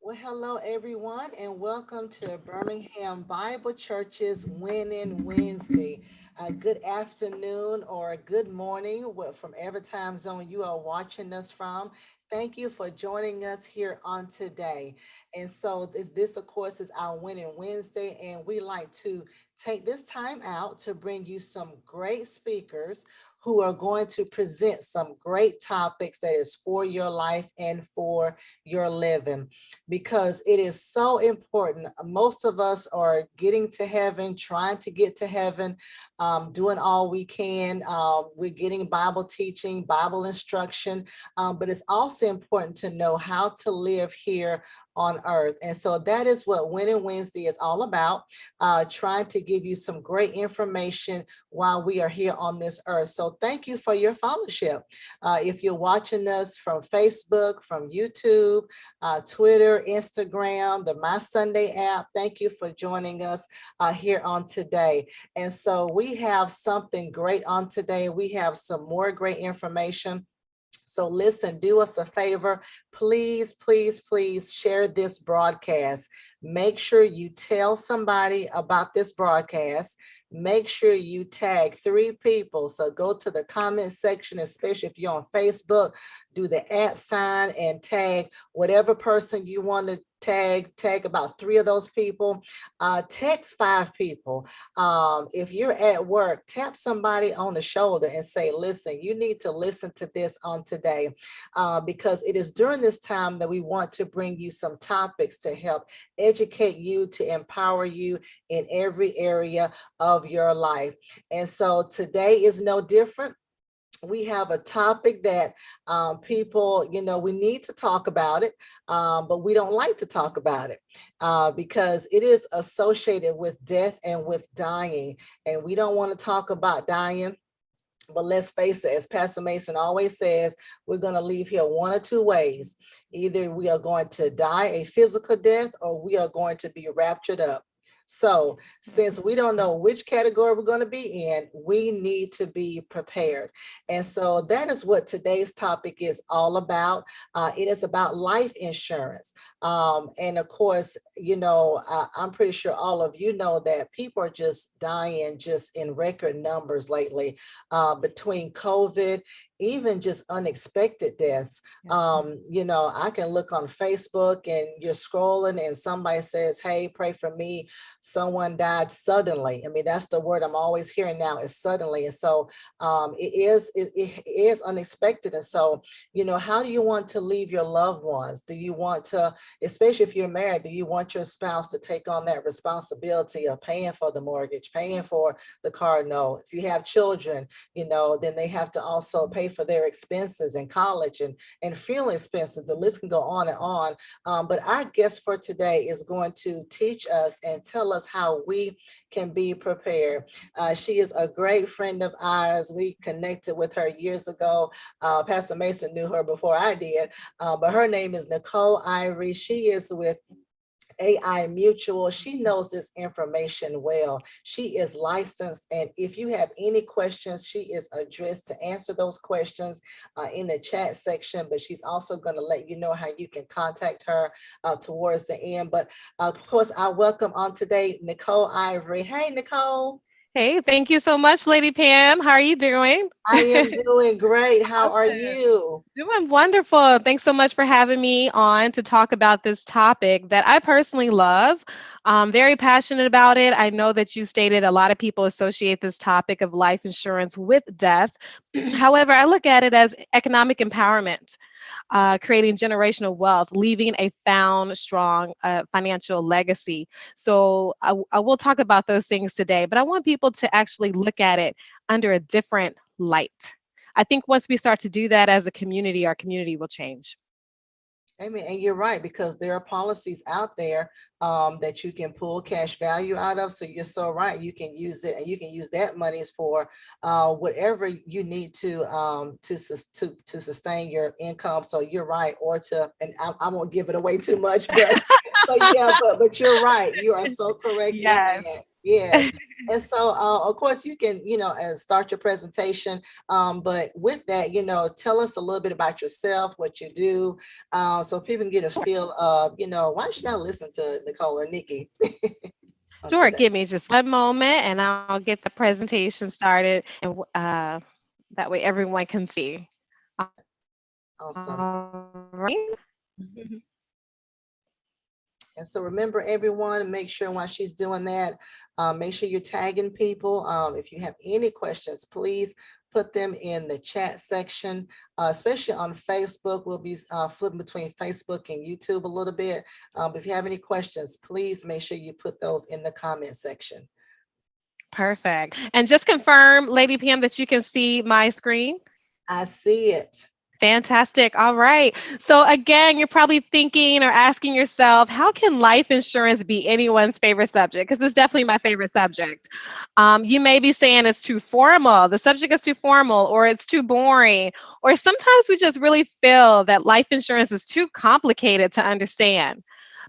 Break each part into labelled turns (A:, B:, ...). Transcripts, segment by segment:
A: Well, hello everyone, and welcome to Birmingham Bible Church's Winning Wednesday. Good afternoon or good morning from every time zone you are watching us from. Thank you for joining us here on today. And so this of course, is our Winning Wednesday, and we like to take this time out to bring you some great speakers who are going to present some great topics that is for your life and for your living, because it is so important. Most of us are getting to heaven, trying to get to heaven, doing all we can. We're getting Bible teaching, Bible instruction, but it's also important to know how to live here on earth. And so that is what Winning Wednesday is all about, trying to give you some great information while we are here on this earth. So thank you for your fellowship. If you're watching us from Facebook, from YouTube, Twitter, Instagram, the My Sunday app. Thank you for joining us here on today. And so we have something great on today. We have some more great information. So listen, do us a favor. Please, please, please share this broadcast. Make sure you tell somebody about this broadcast. Make sure you tag 3 people. So go to the comment section, especially if you're on Facebook, do the @ and tag whatever person you want to tag about 3 of those people. Text 5 people. If you're at work, tap somebody on the shoulder and say, listen, you need to listen to this on today, because it is during this time that we want to bring you some topics to help educate you, to empower you in every area of your life. And so today is no different. We have a topic that people, we need to talk about it, but we don't like to talk about it because it is associated with death and with dying. And we don't want to talk about dying. But let's face it, as Pastor Mason always says, we're going to leave here one or 2 ways. Either we are going to die a physical death, or we are going to be raptured up. So since we don't know which category we're going to be in, we need to be prepared. And so that is what today's topic is all about. It is about life insurance. And of course, I'm pretty sure all of you know that people are just dying just in record numbers lately, between COVID, even just unexpected deaths. I can look on Facebook and you're scrolling and somebody says, hey, pray for me. Someone died suddenly. I mean, that's the word I'm always hearing now, is suddenly. And so it is unexpected. And so, how do you want to leave your loved ones? Do you want to, especially if you're married, do you want your spouse to take on that responsibility of paying for the mortgage, paying for the car note? If you have children, then they have to also pay for their expenses in college and funeral expenses. The list can go on and on. But our guest for today is going to teach us and tell us how we can be prepared. She is a great friend of ours. We connected with her years ago. Pastor Mason knew her before I did, but her name is Nicole Ivory. She is with AI Mutual. She knows this information well. She is licensed. And if you have any questions, she is addressed to answer those questions in the chat section. But she's also going to let you know how you can contact her towards the end. But of course, I welcome on today Nicole Ivory. Hey, Nicole.
B: Hey, thank you so much, Lady Pam. How are you doing?
A: I am doing great. How are
B: Awesome.
A: you?
B: Doing wonderful. Thanks so much for having me on to talk about this topic that I personally love. I'm very passionate about it. I know that you stated a lot of people associate this topic of life insurance with death. However, I look at it as economic empowerment, creating generational wealth, leaving a found, strong financial legacy. So I will talk about those things today, but I want people to actually look at it under a different light. I think once we start to do that as a community, our community will change.
A: Amen. And you're right, because there are policies out there that you can pull cash value out of. So you're so right. You can use it, and you can use that monies for whatever you need to sustain your income. So you're right. Or to, and I won't give it away too much, but but yeah, but you're right. You are so correct in
B: Yes.
A: that. Yes. And so, of course, you can, start your presentation. But with that, tell us a little bit about yourself, what you do, so people can get a feel of, why should I listen to Nicole or Nikki on
B: Sure,
A: today?
B: give me just one moment and I'll get the presentation started and that way everyone can see.
A: Awesome.
B: All right.
A: And so remember, everyone, make sure while she's doing that, make sure you're tagging people. If you have any questions, please put them in the chat section, especially on Facebook. We'll be flipping between Facebook and YouTube a little bit. If you have any questions, please make sure you put those in the comment section.
B: Perfect. And just confirm, Lady Pam, that you can see my screen.
A: I see it.
B: Fantastic. All right. So, again, you're probably thinking or asking yourself, how can life insurance be anyone's favorite subject? Because it's definitely my favorite subject. You may be saying it's too formal, the subject is too formal, or it's too boring, or sometimes we just really feel that life insurance is too complicated to understand.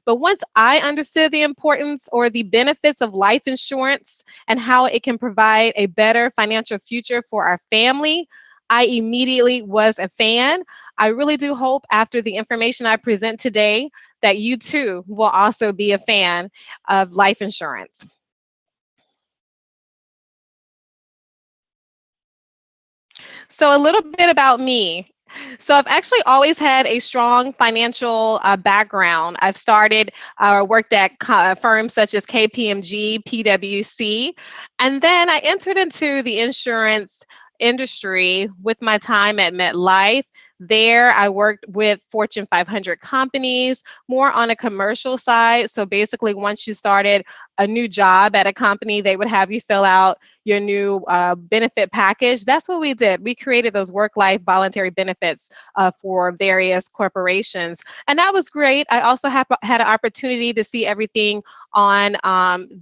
B: But once I understood the importance or the benefits of life insurance and how it can provide a better financial future for our family, I immediately was a fan. I really do hope after the information I present today that you too will also be a fan of life insurance. So, a little bit about me. So, I've actually always had a strong financial background. I've started worked at firms such as KPMG, PwC, and then I entered into the insurance industry with my time at MetLife. There, I worked with Fortune 500 companies, more on a commercial side. So, basically, once you started a new job at a company, they would have you fill out your new benefit package. That's what we did. We created those work life voluntary benefits for various corporations. And that was great. I also had an opportunity to see everything on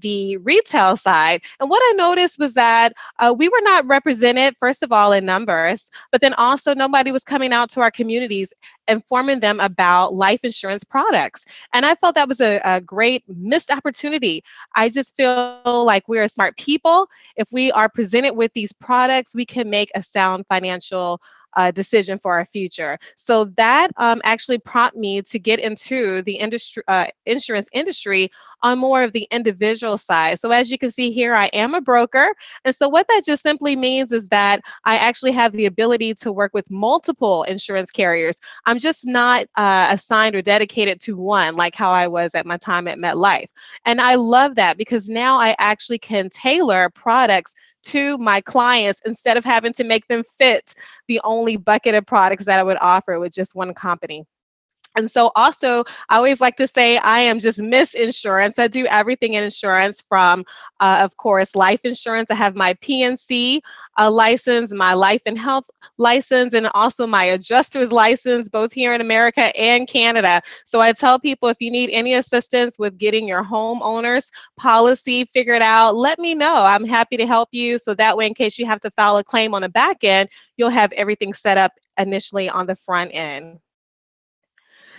B: the retail side. And what I noticed was that we were not represented, first of all, in numbers, but then also nobody was coming out to our communities informing them about life insurance products. And I felt that was a great missed opportunity. I just feel like we're smart people. If we are presented with these products, we can make a sound financial decision for our future. So that actually prompted me to get into the industry, insurance industry on more of the individual side. So as you can see here, I am a broker. And so what that just simply means is that I actually have the ability to work with multiple insurance carriers. I'm just not assigned or dedicated to one like how I was at my time at MetLife. And I love that because now I actually can tailor products to my clients instead of having to make them fit the only bucket of products that I would offer with just one company. And so also, I always like to say I am just Miss Insurance. I do everything in insurance from, of course, life insurance. I have my PNC license, my life and health license, and also my adjuster's license, both here in America and Canada. So I tell people if you need any assistance with getting your homeowner's policy figured out, let me know. I'm happy to help you. So that way, in case you have to file a claim on the back end, you'll have everything set up initially on the front end.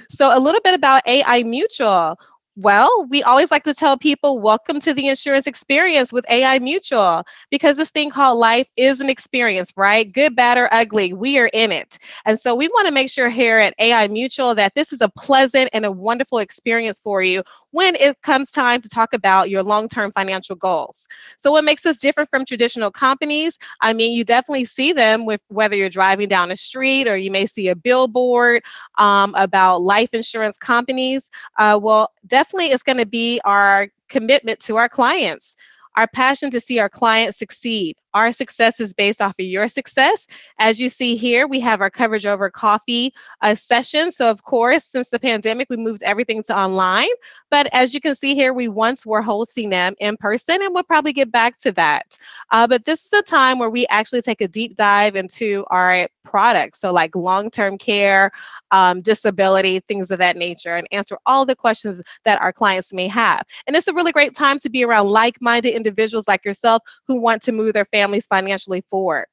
B: So, a little bit about AI Mutual. Well, we always like to tell people, welcome to the insurance experience with AI Mutual, because this thing called life is an experience, right? Good, bad, or ugly, we are in it. And so, we want to make sure here at AI Mutual that this is a pleasant and a wonderful experience for you when it comes time to talk about your long term financial goals. So, what makes us different from traditional companies? I mean, you definitely see them with whether you're driving down the street or you may see a billboard about life insurance companies. Well, definitely it's going to be our commitment to our clients, our passion to see our clients succeed. Our success is based off of your success. As you see here, we have our coverage over coffee session. So, of course, since the pandemic, we moved everything to online. But as you can see here, we once were hosting them in person, and we'll probably get back to that. But this is a time where we actually take a deep dive into our products. So, like long term care, disability, things of that nature, and answer all the questions that our clients may have. And it's a really great time to be around like minded individuals like yourself who want to move their families financially forward.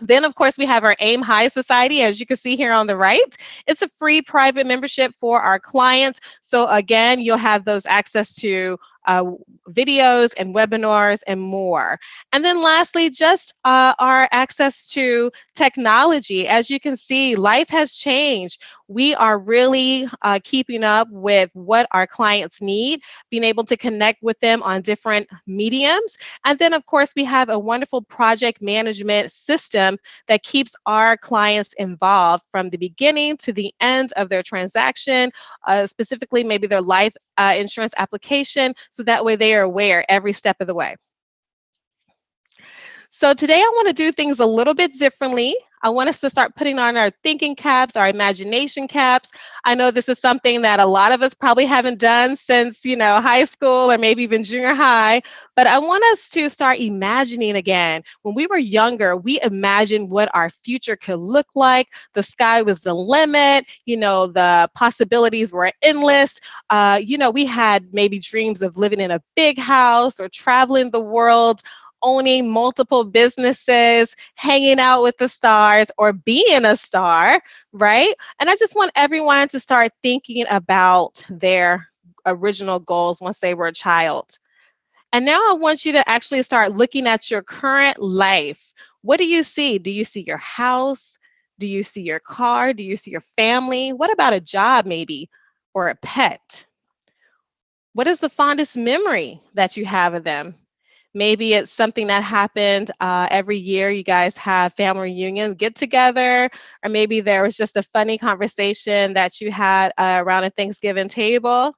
B: Then, of course, we have our Aim High Society, as you can see here on the right. It's a free private membership for our clients. So, again, you'll have those access to uh, videos and webinars and more. And then lastly, just our access to technology. As you can see, life has changed. We are really keeping up with what our clients need, being able to connect with them on different mediums. And then, of course, we have a wonderful project management system that keeps our clients involved from the beginning to the end of their transaction, specifically maybe their life insurance application, so that way they are aware every step of the way. So today I want to do things a little bit differently. I want us to start putting on our thinking caps, our imagination caps. I know this is something that a lot of us probably haven't done since, high school or maybe even junior high, but I want us to start imagining again. When we were younger, we imagined what our future could look like. The sky was the limit, the possibilities were endless. We had maybe dreams of living in a big house or traveling the world, owning multiple businesses, hanging out with the stars, or being a star, right? And I just want everyone to start thinking about their original goals once they were a child. And now I want you to actually start looking at your current life. What do you see? Do you see your house? Do you see your car? Do you see your family? What about a job, maybe, or a pet? What is the fondest memory that you have of them? Maybe it's something that happened every year. You guys have family reunions, get together, or maybe there was just a funny conversation that you had around a Thanksgiving table.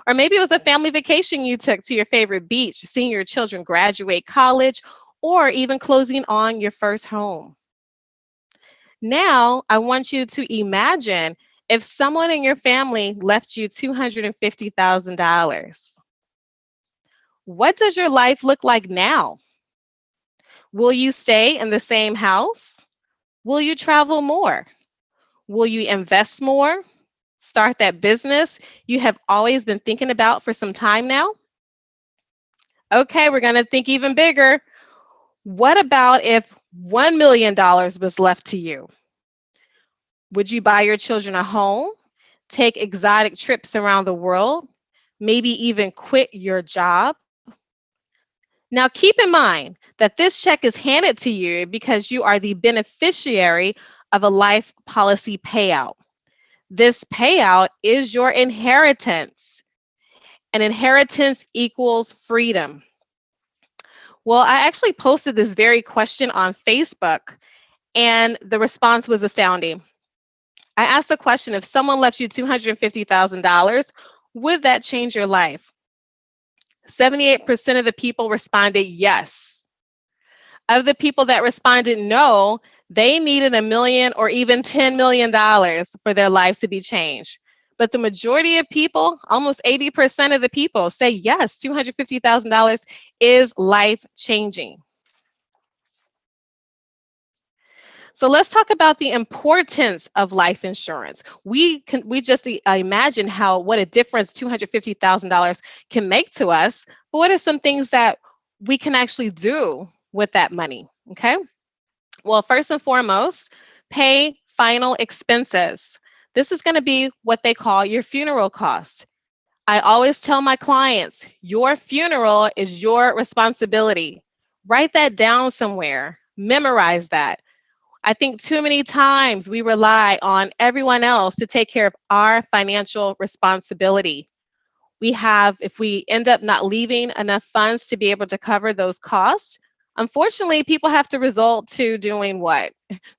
B: Or maybe it was a family vacation you took to your favorite beach, seeing your children graduate college, or even closing on your first home. Now, I want you to imagine if someone in your family left you $250,000. What does your life look like now? Will you stay in the same house? Will you travel more? Will you invest more? Start that business you have always been thinking about for some time now? Okay, we're going to think even bigger. What about if $1 million was left to you? Would you buy your children a home, take exotic trips around the world, maybe even quit your job? Now, keep in mind that this check is handed to you because you are the beneficiary of a life policy payout. This payout is your inheritance, and inheritance equals freedom. Well, I actually posted this very question on Facebook, and the response was astounding. I asked the question, if someone left you $250,000, would that change your life? 78% of the people responded yes. Of the people that responded no, they needed a million or even $10 million for their lives to be changed. But the majority of people, almost 80% of the people, say yes, $250,000 is life changing. So let's talk about the importance of life insurance. We just imagine what a difference $250,000 can make to us. But what are some things that we can actually do with that money? Okay. Well, first and foremost, pay final expenses. This is going to be what they call your funeral cost. I always tell my clients, your funeral is your responsibility. Write that down somewhere. Memorize that. I think too many times we rely on everyone else to take care of our financial responsibility. If we end up not leaving enough funds to be able to cover those costs, unfortunately, people have to resort to doing what?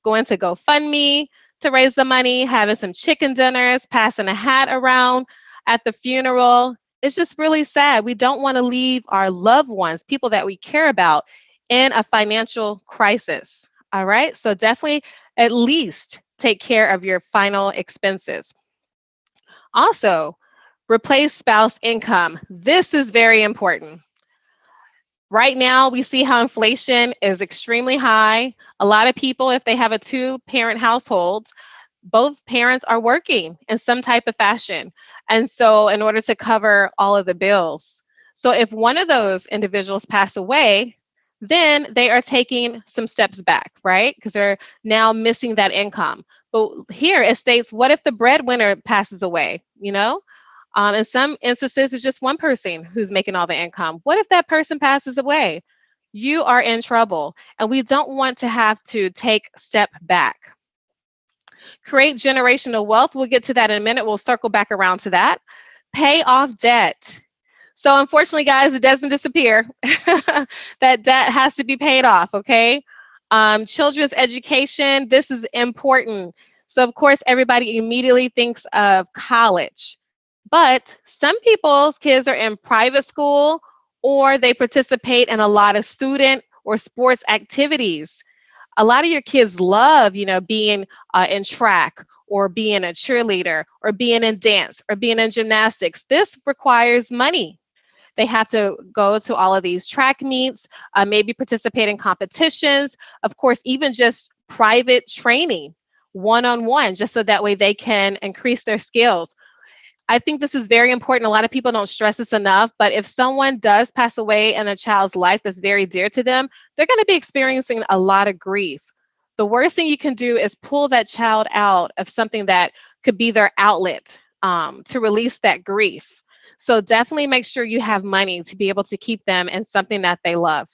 B: Going to GoFundMe to raise the money, having some chicken dinners, passing a hat around at the funeral. It's just really sad. We don't want to leave our loved ones, people that we care about, in a financial crisis. All right. So definitely at least take care of your final expenses. Also, replace spouse income. This is very important. Right now, we see how inflation is extremely high. A lot of people, if they have a two-parent household, both parents are working in some type of fashion. And so, in order to cover all of the bills. So, if one of those individuals pass away, then they are taking some steps back, right? Because they're now missing that income. But here it states, what if the breadwinner passes away? In some instances, it's just one person who's making all the income. What if that person passes away? You are in trouble, and we don't want to have to take step back. Create generational wealth. We'll get to that in a minute. We'll circle back around to that. Pay off debt. So, unfortunately, guys, it doesn't disappear. That debt has to be paid off, okay? Children's education, this is important. So, of course, everybody immediately thinks of college, but some people's kids are in private school or they participate in a lot of student or sports activities. A lot of your kids love, being in track or being a cheerleader or being in dance or being in gymnastics. This requires money. They have to go to all of these track meets, maybe participate in competitions, of course, even just private training one on one, just so that way they can increase their skills. I think this is very important. A lot of people don't stress this enough, but if someone does pass away in a child's life that's very dear to them, they're going to be experiencing a lot of grief. The worst thing you can do is pull that child out of something that could be their outlet, to release that grief. So definitely make sure you have money to be able to keep them in something that they love.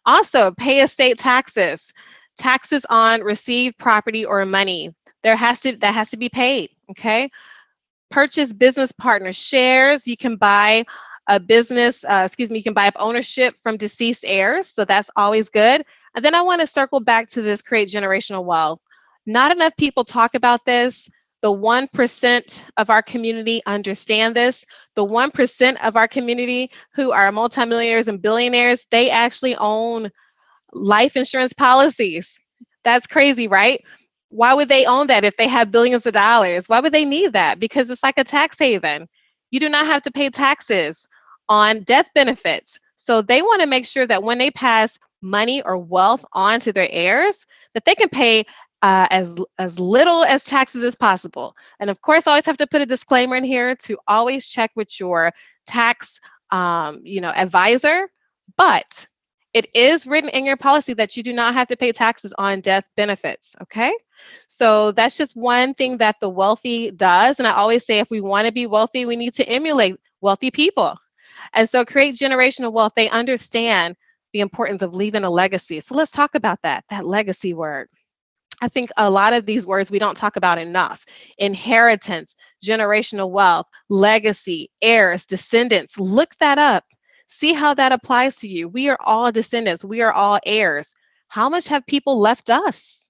B: Also, pay estate taxes. Taxes on received property or money. That has to be paid. Okay, purchase business partner shares. You can buy you can buy up ownership from deceased heirs. So that's always good. And then I want to circle back to this create generational wealth. Not enough people talk about this. The 1% of our community understand this. The 1% of our community who are multimillionaires and billionaires, they actually own life insurance policies. That's crazy, right? Why would they own that if they have billions of dollars? Why would they need that? Because it's like a tax haven. You do not have to pay taxes on death benefits. So they want to make sure that when they pass money or wealth on to their heirs, that they can pay as little as taxes as possible. And of course, I always have to put a disclaimer in here to always check with your tax, advisor. But it is written in your policy that you do not have to pay taxes on death benefits. Okay. So that's just one thing that the wealthy does. And I always say if we want to be wealthy, we need to emulate wealthy people. And so create generational wealth. They understand the importance of leaving a legacy. So let's talk about that legacy word. I think a lot of these words we don't talk about enough. Inheritance, generational wealth, legacy, heirs, descendants. Look that up. See how that applies to you. We are all descendants. We are all heirs. How much have people left us?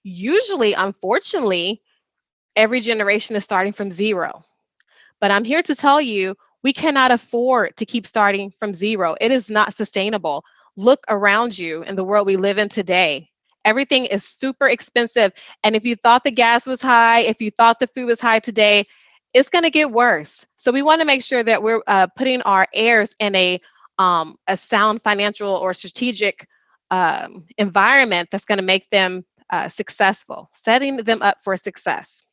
B: Usually, unfortunately, every generation is starting from zero. But I'm here to tell you, we cannot afford to keep starting from zero. It is not sustainable. Look around you in the world we live in today. Everything is super expensive. And if you thought the gas was high, if you thought the food was high today, it's going to get worse. So we want to make sure that we're putting our heirs in a sound financial or strategic environment that's going to make them successful, setting them up for success.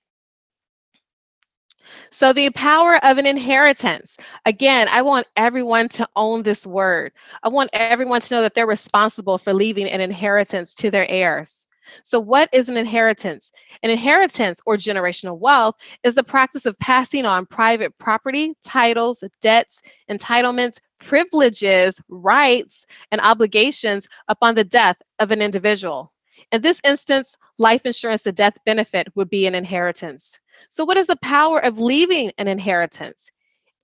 B: So, the power of an inheritance. Again, I want everyone to own this word. I want everyone to know that they're responsible for leaving an inheritance to their heirs. So, what is an inheritance? An inheritance or generational wealth is the practice of passing on private property, titles, debts, entitlements, privileges, rights, and obligations upon the death of an individual. In this instance, life insurance, the death benefit would be an inheritance. So, what is the power of leaving an inheritance?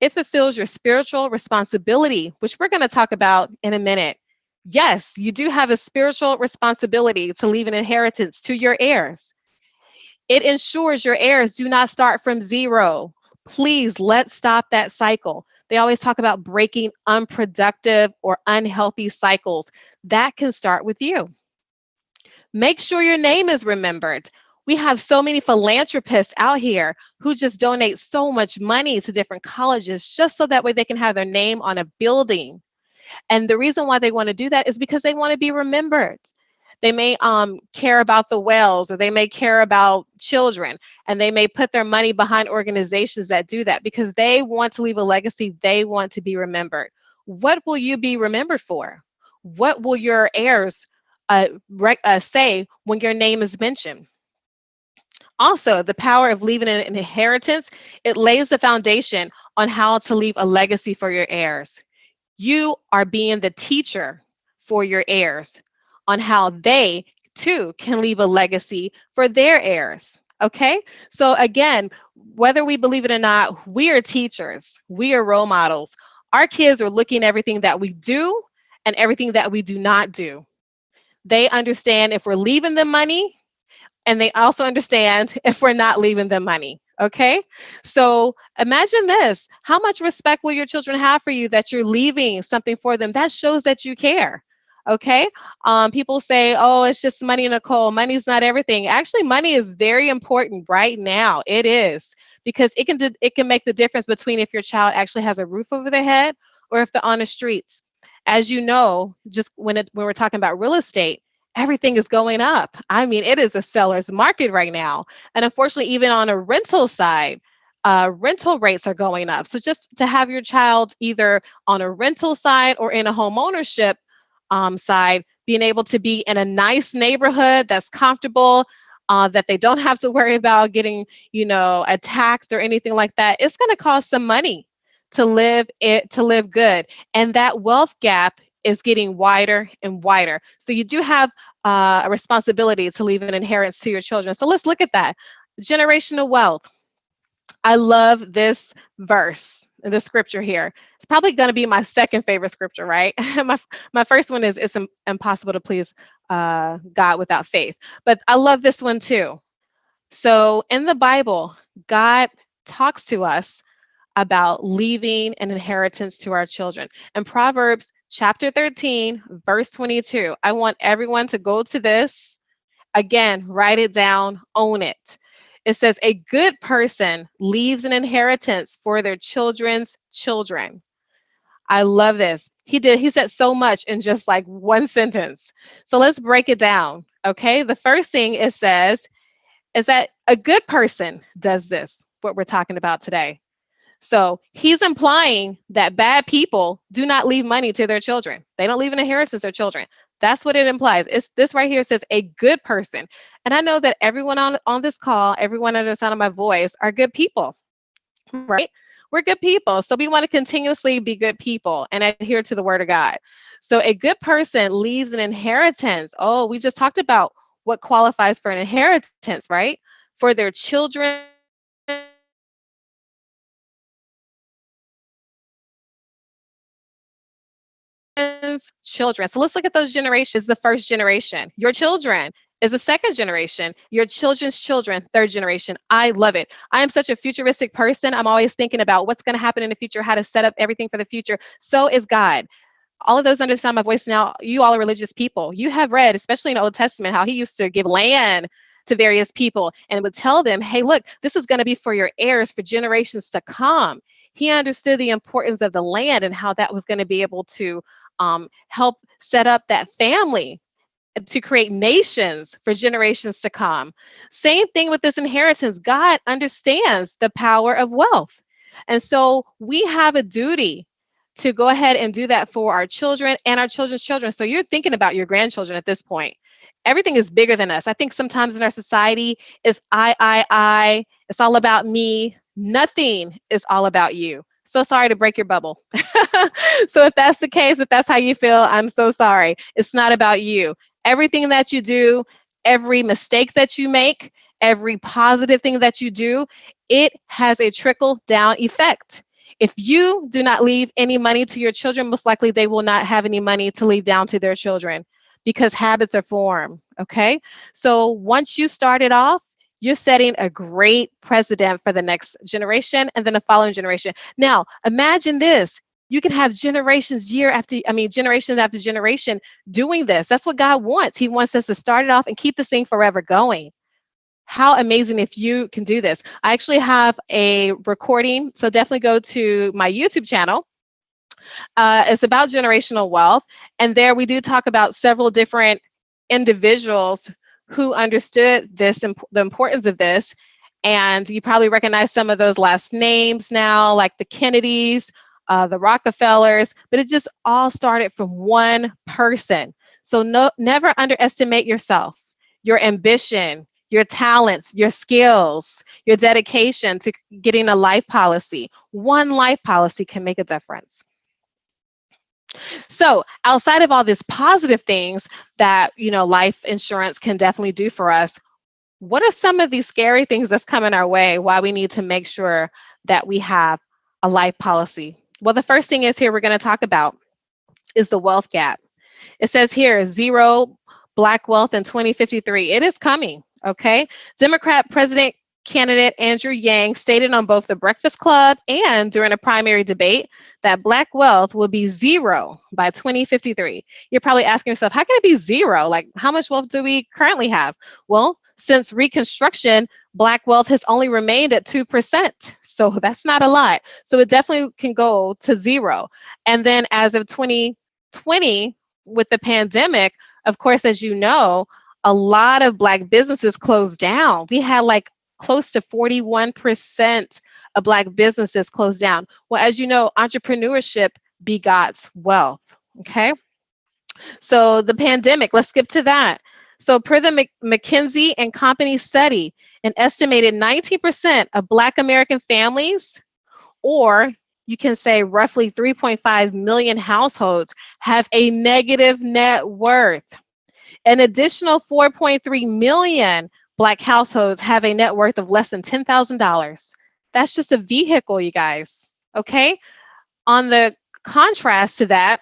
B: It fulfills your spiritual responsibility, which we're going to talk about in a minute. Yes, you do have a spiritual responsibility to leave an inheritance to your heirs. It ensures your heirs do not start from zero. Please, let's stop that cycle. They always talk about breaking unproductive or unhealthy cycles. That can start with you. Make sure your name is remembered. We have so many philanthropists out here who just donate so much money to different colleges just so that way they can have their name on a building. And the reason why they want to do that is because they want to be remembered. They may care about the whales or they may care about children and they may put their money behind organizations that do that because they want to leave a legacy. They want to be remembered. What will you be remembered for? What will your heirs say when your name is mentioned? Also, the power of leaving an inheritance, it lays the foundation on how to leave a legacy for your heirs. You are being the teacher for your heirs on how they too can leave a legacy for their heirs. Okay? So, again, whether we believe it or not, we are teachers, we are role models. Our kids are looking at everything that we do and everything that we do not do. They understand if we're leaving them money, and they also understand if we're not leaving them money. Okay. So imagine this. How much respect will your children have for you that you're leaving something for them? That shows that you care. Okay. People say, oh, it's just money, Nicole. Money's not everything. Actually, money is very important right now. It is because it can make the difference between if your child actually has a roof over their head or if they're on the streets. As you know, just when we're talking about real estate, everything is going up. I mean, it is a seller's market right now. And unfortunately, even on a rental side, rental rates are going up. So just to have your child either on a rental side or in a home ownership side, being able to be in a nice neighborhood that's comfortable, that they don't have to worry about getting, attacked or anything like that, it's going to cost some money to live good. And that wealth gap is getting wider and wider. So you do have a responsibility to leave an inheritance to your children. So let's look at that. Generational wealth. I love this verse, this scripture here. It's probably going to be my second favorite scripture, right? my first one is it's impossible to please God without faith. But I love this one too. So in the Bible, God talks to us about leaving an inheritance to our children. In Proverbs chapter 13, verse 22, I want everyone to go to this. Again, write it down, own it. It says, a good person leaves an inheritance for their children's children. I love this. He said so much in just like one sentence. So let's break it down. Okay. The first thing it says is that a good person does this, what we're talking about today. So he's implying that bad people do not leave money to their children. They don't leave an inheritance to their children. That's what it implies. It's this right here says a good person. And I know that everyone on this call, everyone under the sound of my voice are good people, right? We're good people. So we want to continuously be good people and adhere to the word of God. So a good person leaves an inheritance. Oh, we just talked about what qualifies for an inheritance, right? For their children's children. So let's look at those generations. Your children is the first generation. Your children is the first generation. Your children is the second generation. Your children's children, third generation. I love it. I am such a futuristic person. I'm always thinking about what's going to happen in the future, how to set up everything for the future. So is God. All of those under the sound of my voice now, you all are religious people. You have read, especially in the Old Testament, how he used to give land to various people and would tell them, hey, look, this is going to be for your heirs for generations to come. He understood the importance of the land and how that was going to be able to help set up that family to create nations for generations to come. Same thing with this inheritance. God understands the power of wealth. And so we have a duty to go ahead and do that for our children and our children's children. So you're thinking about your grandchildren at this point. Everything is bigger than us. I think sometimes in our society, it's I. It's all about me. Nothing is all about you. So sorry to break your bubble. So if that's the case, if that's how you feel, I'm so sorry. It's not about you. Everything that you do, every mistake that you make, every positive thing that you do, it has a trickle down effect. If you do not leave any money to your children, most likely they will not have any money to leave down to their children because habits are formed. Okay. So once you start it off, you're setting a great precedent for the next generation and then the following generation. Now, imagine this. You can have generations after generation doing this. That's what God wants. He wants us to start it off and keep this thing forever going. How amazing if you can do this. I actually have a recording, so definitely go to my YouTube channel. It's about generational wealth. And there we do talk about several different individuals who understood this, the importance of this. And you probably recognize some of those last names now, like the Kennedys, the Rockefellers, but it just all started from one person. So never underestimate yourself, your ambition, your talents, your skills, your dedication to getting a life policy. One life policy can make a difference. So, outside of all these positive things that, life insurance can definitely do for us, what are some of these scary things that's coming our way? Why we need to make sure that we have a life policy? Well, the first thing is here we're going to talk about is the wealth gap. It says here zero black wealth in 2053. It is coming. Okay. Democrat president candidate Andrew Yang stated on both the Breakfast Club and during a primary debate that black wealth will be zero by 2053. You're probably asking yourself, how can it be zero? Like, how much wealth do we currently have? Well, since Reconstruction, black wealth has only remained at 2%. So that's not a lot. So it definitely can go to zero. And then as of 2020, with the pandemic, of course, as you know, a lot of black businesses closed down. We had like close to 41% of black businesses closed down. Well, as you know, entrepreneurship begots wealth. Okay. So the pandemic, let's skip to that. So per the McKinsey and Company study, an estimated 19% of black American families, or you can say roughly 3.5 million households, have a negative net worth. An additional 4.3 million black households have a net worth of less than $10,000. That's just a vehicle, you guys. Okay. On the contrast to that,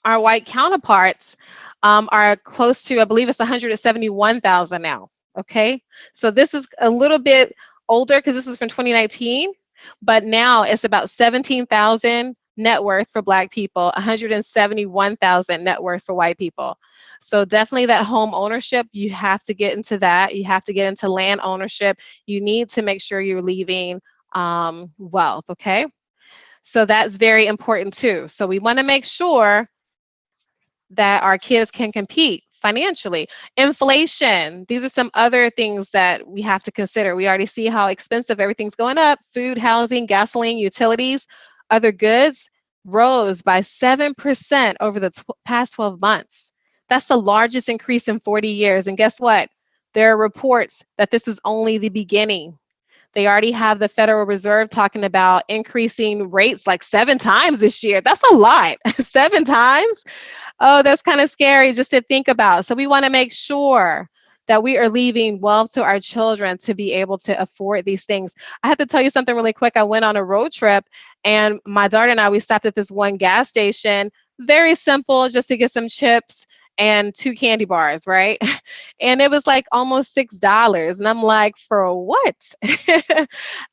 B: our white counterparts are close to, I believe it's 171,000 now. Okay. So this is a little bit older because this was from 2019, but now it's about 17,000 net worth for black people, 171,000 net worth for white people. So definitely that home ownership, you have to get into that. You have to get into land ownership. You need to make sure you're leaving wealth. Okay. So that's very important too. So we want to make sure that our kids can compete financially. Inflation, these are some other things that we have to consider. We already see how expensive everything's going up: food, housing, gasoline, utilities, other goods rose by 7% over the past 12 months. That's the largest increase in 40 years. And guess what? There are reports that this is only the beginning. They already have the Federal Reserve talking about increasing rates like 7 times this year. That's a lot. 7 times. Oh, that's kind of scary just to think about. So we want to make sure that we are leaving wealth to our children to be able to afford these things. I have to tell you something really quick. I went on a road trip and my daughter and I, we stopped at this one gas station, very simple, just to get some chips and 2 candy bars, right? And it was like almost $6. And I'm like, for what?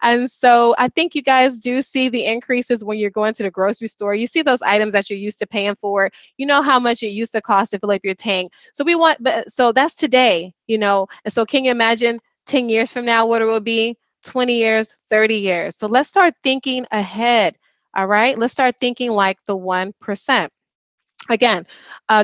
B: And so I think you guys do see the increases when you're going to the grocery store. You see those items that you're used to paying for. You know how much it used to cost to fill up your tank. So we want, but so that's today, And so can you imagine 10 years from now what it will be? 20 years, 30 years. So let's start thinking ahead. All right. Let's start thinking like the 1%. Again,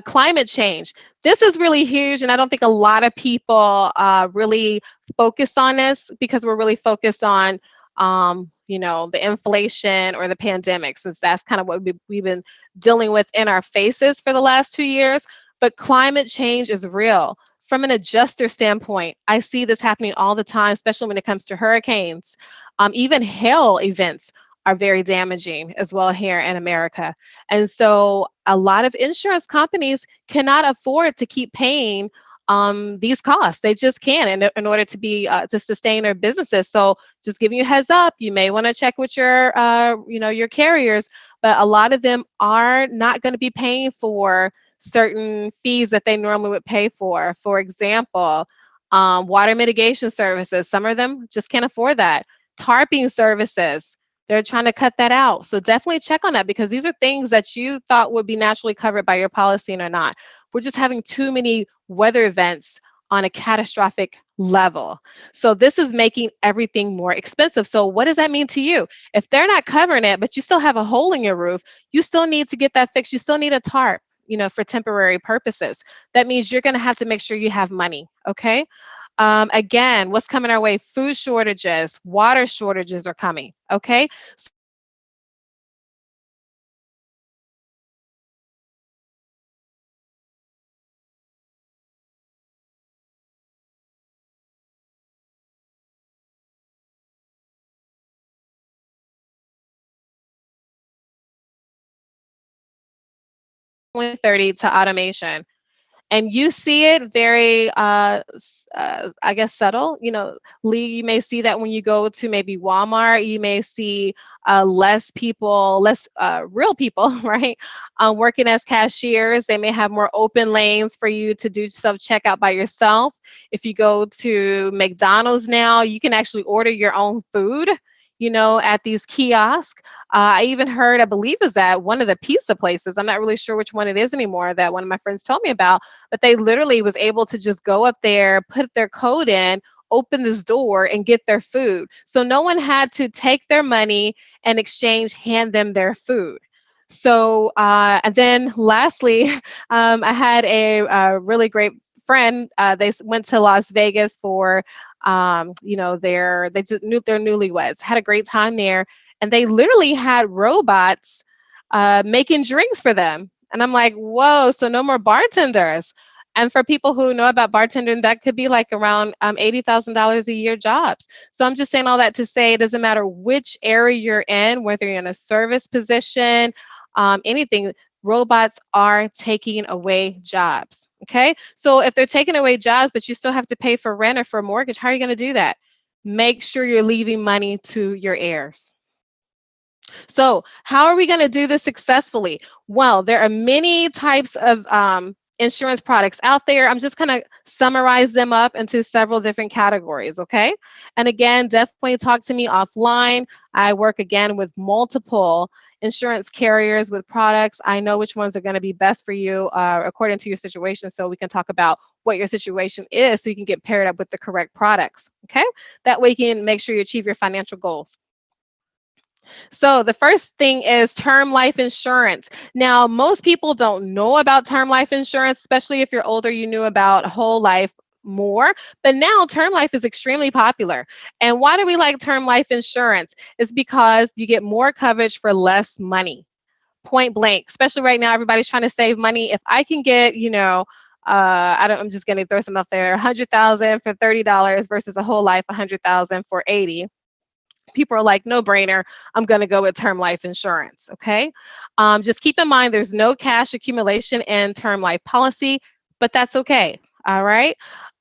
B: climate change. This is really huge, and I don't think a lot of people really focus on this because we're really focused on, the inflation or the pandemic, since that's kind of what we've been dealing with in our faces for the last 2 years. But climate change is real. From an adjuster standpoint, I see this happening all the time, especially when it comes to hurricanes. Even hail events are very damaging as well here in America. And so a lot of insurance companies cannot afford to keep paying these costs. They just can't in order to be to sustain their businesses. So just giving you a heads up, you may want to check with your carriers, but a lot of them are not going to be paying for certain fees that they normally would pay for. For example, water mitigation services. Some of them just can't afford that. Tarping services, they're trying to cut that out. So definitely check on that because these are things that you thought would be naturally covered by your policy and are not. We're just having too many weather events on a catastrophic level. So this is making everything more expensive. So what does that mean to you? If they're not covering it, but you still have a hole in your roof, you still need to get that fixed. You still need a tarp, for temporary purposes. That means you're going to have to make sure you have money. Okay. Again, what's coming our way? Food shortages, water shortages are coming. Okay. 2030 to automation. And you see it very I guess subtle. Lee, you may see that when you go to maybe Walmart. You may see less people, less real people, right, working as cashiers. They may have more open lanes for you to do self checkout by yourself. If you go to McDonald's now, you can actually order your own food, at these kiosks. I even heard, I believe is that one of the pizza places, I'm not really sure which one it is anymore, that one of my friends told me about, but they literally was able to just go up there, put their code in, open this door and get their food. So no one had to take their money and exchange, hand them their food. So, and then lastly, I had a really great friend. They went to Las Vegas for, their newlyweds. Had a great time there, and they literally had robots making drinks for them. And I'm like, whoa! So no more bartenders. And for people who know about bartending, that could be like around $80,000 a year jobs. So I'm just saying all that to say it doesn't matter which area you're in, whether you're in a service position, anything, robots are taking away jobs. Okay. So if they're taking away jobs, but you still have to pay for rent or for a mortgage, how are you going to do that? Make sure you're leaving money to your heirs. So, how are we going to do this successfully? Well, there are many types of insurance products out there. I'm just going to summarize them up into several different categories, okay? And again, definitely talk to me offline. I work again with multiple insurance carriers with products. I know which ones are going to be best for you according to your situation, so we can talk about what your situation is so you can get paired up with the correct products, okay? That way you can make sure you achieve your financial goals. So the first thing is term life insurance. Now, most people don't know about term life insurance, especially if you're older, you knew about whole life more. But now term life is extremely popular. And why do we like term life insurance? It's because you get more coverage for less money. Point blank. Especially right now, everybody's trying to save money. If I can get, I'm just going to throw some out there, 100,000 for $30 versus a whole life 100,000 for 80, people are like, no brainer, I'm going to go with term life insurance. Okay. Just keep in mind there's no cash accumulation in term life policy, but that's okay. All right.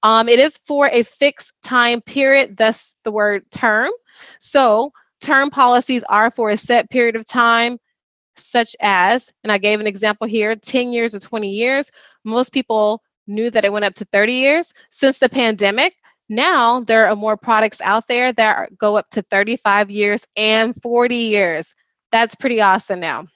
B: It is for a fixed time period, thus the word term. So term policies are for a set period of time, such as, and I gave an example here, 10 years or 20 years. Most people knew that it went up to 30 years. Since the pandemic, now there are more products out there that go up to 35 years and 40 years. That's pretty awesome now.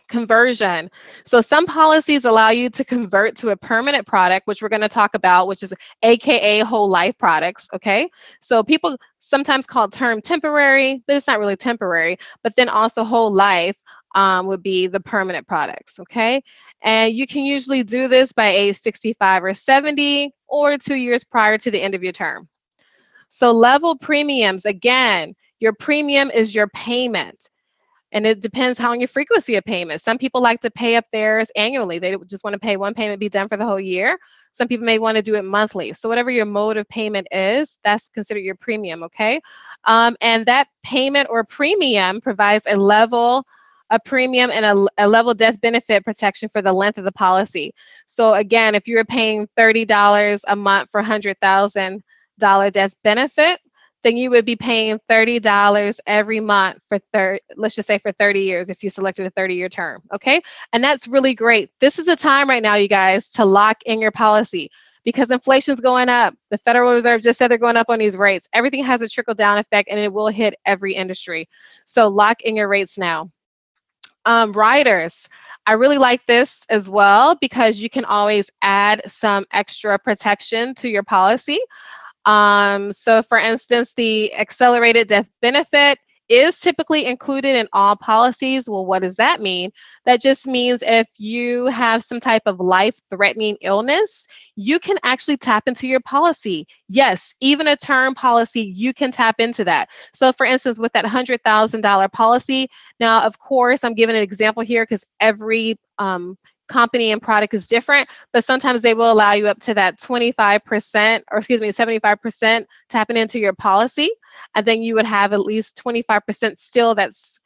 B: Conversion. So some policies allow you to convert to a permanent product, which we're going to talk about, which is AKA whole life products. Okay. So people sometimes call term temporary, but it's not really temporary. But then also whole life would be the permanent products. Okay. And you can usually do this by age 65 or 70 or 2 years prior to the end of your term. So level premiums, again, your premium is your payment. And it depends how on your frequency of payment. Some people like to pay up theirs annually. They just want to pay one payment, be done for the whole year. Some people may want to do it monthly. So whatever your mode of payment is, that's considered your premium, okay? And that payment or premium provides a premium and a level death benefit protection for the length of the policy. So again, if you were paying $30 a month for $100,000 death benefit, then you would be paying $30 every month for let's just say for 30 years if you selected a 30-year term, okay? And that's really great. This is the time right now, you guys, to lock in your policy because inflation's going up. The Federal Reserve just said they're going up on these rates. Everything has a trickle-down effect, and it will hit every industry. So lock in your rates now. Riders. I really like this as well because you can always add some extra protection to your policy. So for instance, the accelerated death benefit is typically included in all policies. Well, what does that mean? That just means if you have some type of life-threatening illness, you can actually tap into your policy. Yes, even a term policy, you can tap into that. So for instance, with that $100,000 policy, now, of course, I'm giving an example here because every company and product is different, but sometimes they will allow you up to that 25% or 75% tapping into your policy. And then you would have at least 25% still that's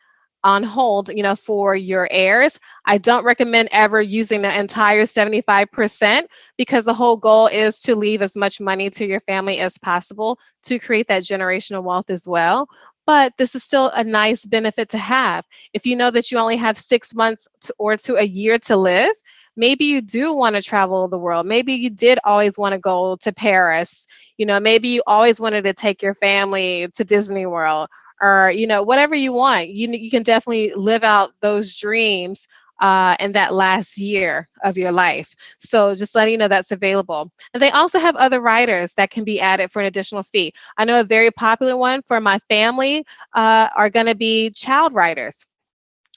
B: on hold, for your heirs. I don't recommend ever using the entire 75% because the whole goal is to leave as much money to your family as possible to create that generational wealth as well. But this is still a nice benefit to have. If you know that you only have 6 months or to a year to live, maybe you do want to travel the world. Maybe you did always want to go to Paris. Maybe you always wanted to take your family to Disney World, or whatever you want. You can definitely live out those dreams in that last year of your life. So just letting you know that's available. And they also have other riders that can be added for an additional fee. I know a very popular one for my family are going to be child riders.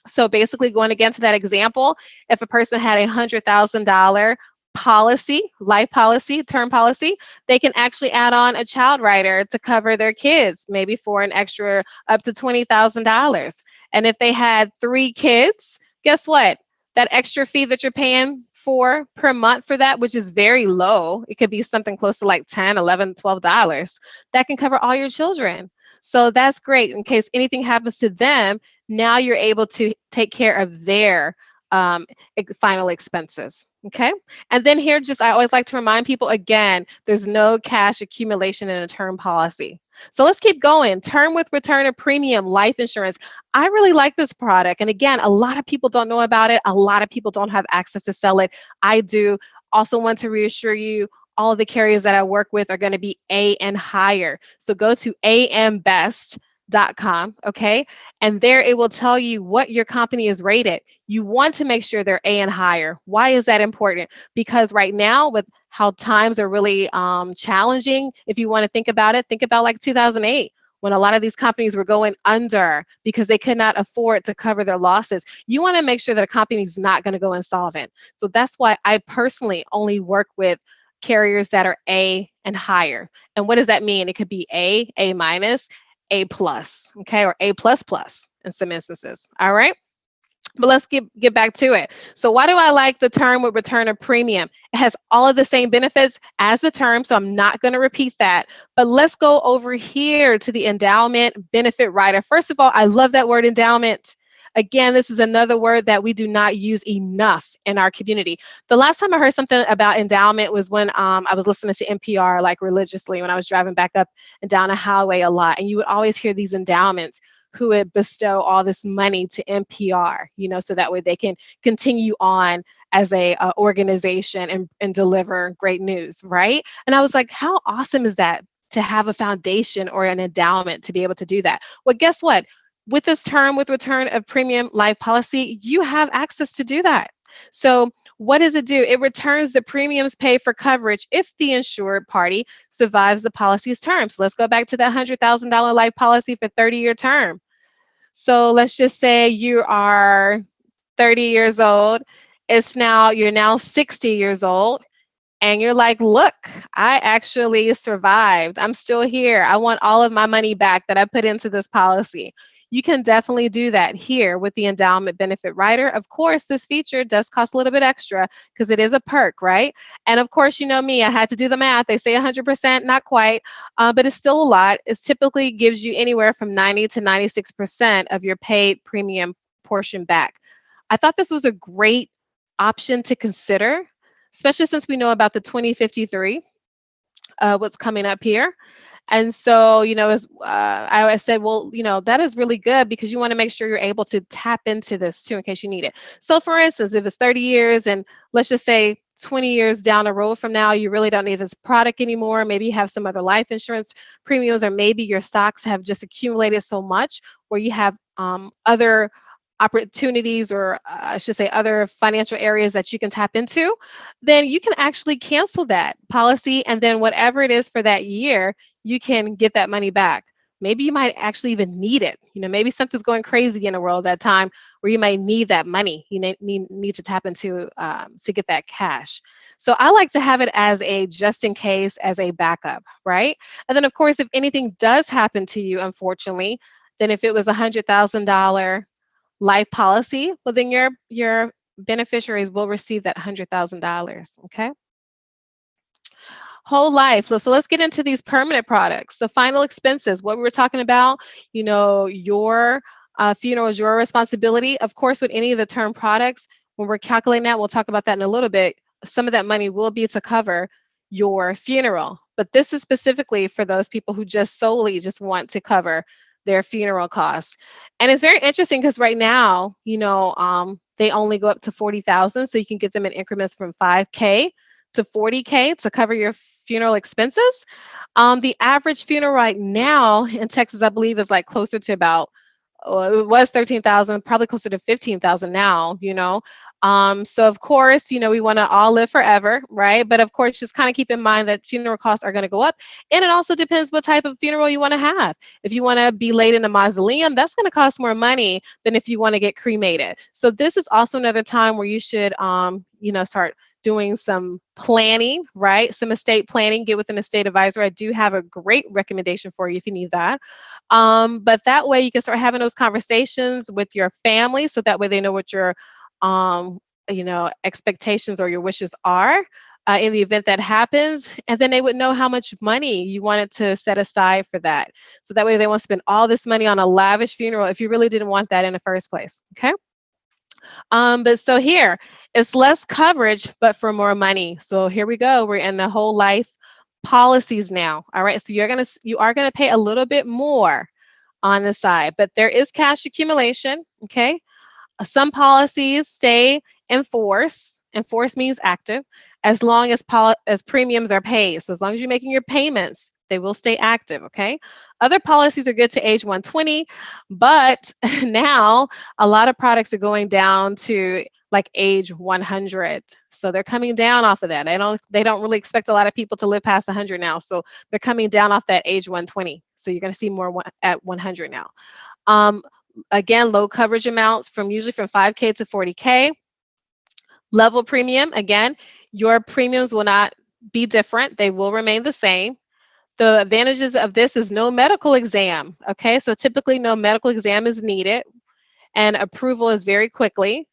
B: So basically, going again to that example, if a person had $100,000 policy, life policy, term policy, they can actually add on a child rider to cover their kids, maybe for an extra up to $20,000. And if they had 3 kids, guess what? That extra fee that you're paying for per month for that, which is very low, it could be something close to like 10, 11, $12, that can cover all your children. So that's great. In case anything happens to them, now you're able to take care of their final expenses. Okay. And then here, just I always like to remind people again, there's no cash accumulation in a term policy. So let's keep going. Term with return of premium life insurance. I really like this product. And again, a lot of people don't know about it. A lot of people don't have access to sell it. I do. Also want to reassure you, all of the carriers that I work with are going to be A and higher. So go to ambest.com, okay? And there it will tell you what your company is rated. You want to make sure they're A and higher. Why is that important? Because right now, with how times are really challenging, if you want to think about it, think about like 2008 when a lot of these companies were going under because they could not afford to cover their losses. You want to make sure that a company is not going to go insolvent. So that's why I personally only work with carriers that are A and higher. And what does that mean? It could be A minus, A plus, okay, or A plus plus in some instances. All right. But let's get back to it. So why do I like the term with return of premium? It has all of the same benefits as the term, so I'm not going to repeat that. But let's go over here to the endowment benefit rider. First of all, I love that word endowment. Again, this is another word that we do not use enough in our community. The last time I heard something about endowment was when I was listening to NPR like religiously when I was driving back up and down a highway a lot. And you would always hear these endowments who would bestow all this money to NPR, so that way they can continue on as a organization and deliver great news, right? And I was like, how awesome is that to have a foundation or an endowment to be able to do that? Well, guess what? With this term with return of premium life policy, you have access to do that. So what does it do? It returns the premiums paid for coverage if the insured party survives the policy's term. So let's go back to that $100,000 life policy for 30-year term. So let's just say you are 30 years old. You're now 60 years old. And you're like, look, I actually survived. I'm still here. I want all of my money back that I put into this policy. You can definitely do that here with the endowment benefit rider. Of course, this feature does cost a little bit extra because it is a perk, right? And of course, you know me, I had to do the math. They say 100%, not quite, but it's still a lot. It typically gives you anywhere from 90 to 96% of your paid premium portion back. I thought this was a great option to consider, especially since we know about the 2053, what's coming up here. And so, as I always said, well, that is really good because you want to make sure you're able to tap into this too in case you need it. So, for instance, if it's 30 years and let's just say 20 years down the road from now, you really don't need this product anymore. Maybe you have some other life insurance premiums, or maybe your stocks have just accumulated so much where you have other opportunities, or I should say other financial areas that you can tap into, then you can actually cancel that policy. And then whatever it is for that year, you can get that money back. Maybe you might actually even need it. Maybe something's going crazy in the world at that time where you might need that money. You need to tap into to get that cash. So I like to have it as a just in case, as a backup, right? And then of course, if anything does happen to you, unfortunately, then if it was $100,000 life policy, well then your beneficiaries will receive that $100,000. Okay. Whole life. So let's get into these permanent products. The final expenses, what we were talking about, your Funeral is your responsibility. Of course, with any of the term products, when we're calculating that, we'll talk about that in a little bit. Some of that money will be to cover your funeral. But this is specifically for those people who just solely just want to cover their funeral costs. And it's very interesting because right now, they only go up to 40,000, so you can get them in increments from 5K to 40K to cover your funeral expenses. The average funeral right now in Texas, I believe, is like closer to about, it was 13,000, probably closer to 15,000 now. So of course, we want to all live forever, right? But of course, just kind of keep in mind that funeral costs are going to go up. And it also depends what type of funeral you want to have. If you want to be laid in a mausoleum, that's going to cost more money than if you want to get cremated. So this is also another time where you should, start doing some planning, right? Some estate planning, get with an estate advisor. I do have a great recommendation for you if you need that. But that way you can start having those conversations with your family, so that way they know what your um, expectations or your wishes are in the event that happens, and then they would know how much money you wanted to set aside for that. So that way they won't spend all this money on a lavish funeral if you really didn't want that in the first place. Okay. But so here, it's less coverage, but for more money. So here we go. We're in the whole life policies now. All right. So you are gonna pay a little bit more on the side, but there is cash accumulation. Okay. Some policies stay in force. In force means active, as long as premiums are paid. So as long as you're making your payments, they will stay active. Okay. Other policies are good to age 120, but now a lot of products are going down to like age 100. So they're coming down off of that. They don't really expect a lot of people to live past 100 now. So they're coming down off that age 120. So you're going to see more at 100 now. Um, Again, low coverage amounts usually from 5K to 40K. Level premium, again, your premiums will not be different. They will remain the same. The advantages of this is no medical exam. Okay, so typically no medical exam is needed, and approval is very quickly.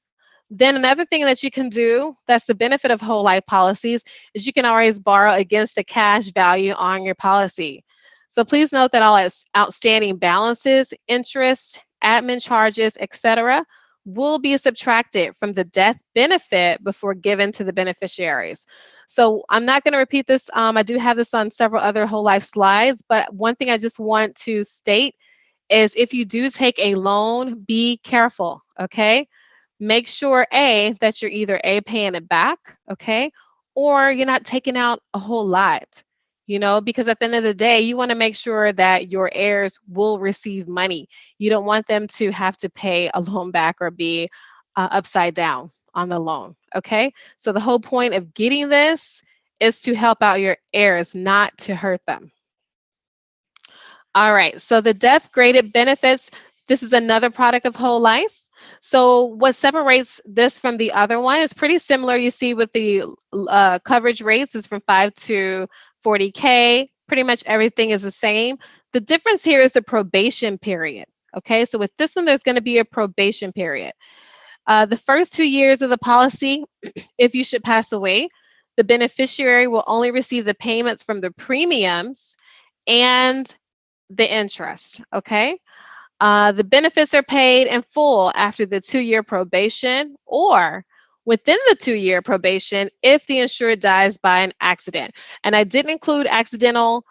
B: Then another thing that you can do, that's the benefit of whole life policies, is you can always borrow against the cash value on your policy. So please note that all outstanding balances, interest, admin charges, etc., will be subtracted from the death benefit before given to the beneficiaries. So I'm not going to repeat this. I do have this on several other whole life slides, but one thing I just want to state is if you do take a loan, be careful, okay? Make sure that you're either paying it back, okay, or you're not taking out a whole lot, because at the end of the day you want to make sure that your heirs will receive money. You don't want them to have to pay a loan back or be upside down on the loan. Okay, so the whole point of getting this is to help out your heirs, not to hurt them. All right, so the death graded benefits, this is another product of whole life. So what separates this from the other one is pretty similar. You see with the coverage rates is from 5 to 40K. Pretty much everything is the same. The difference here is the probation period. Okay, so with this one, there's going to be a probation period. The first 2 years of the policy, if you should pass away, the beneficiary will only receive the payments from the premiums and the interest. Okay. The benefits are paid in full after the 2-year probation or within the 2-year probation if the insured dies by an accident. And I didn't include accidental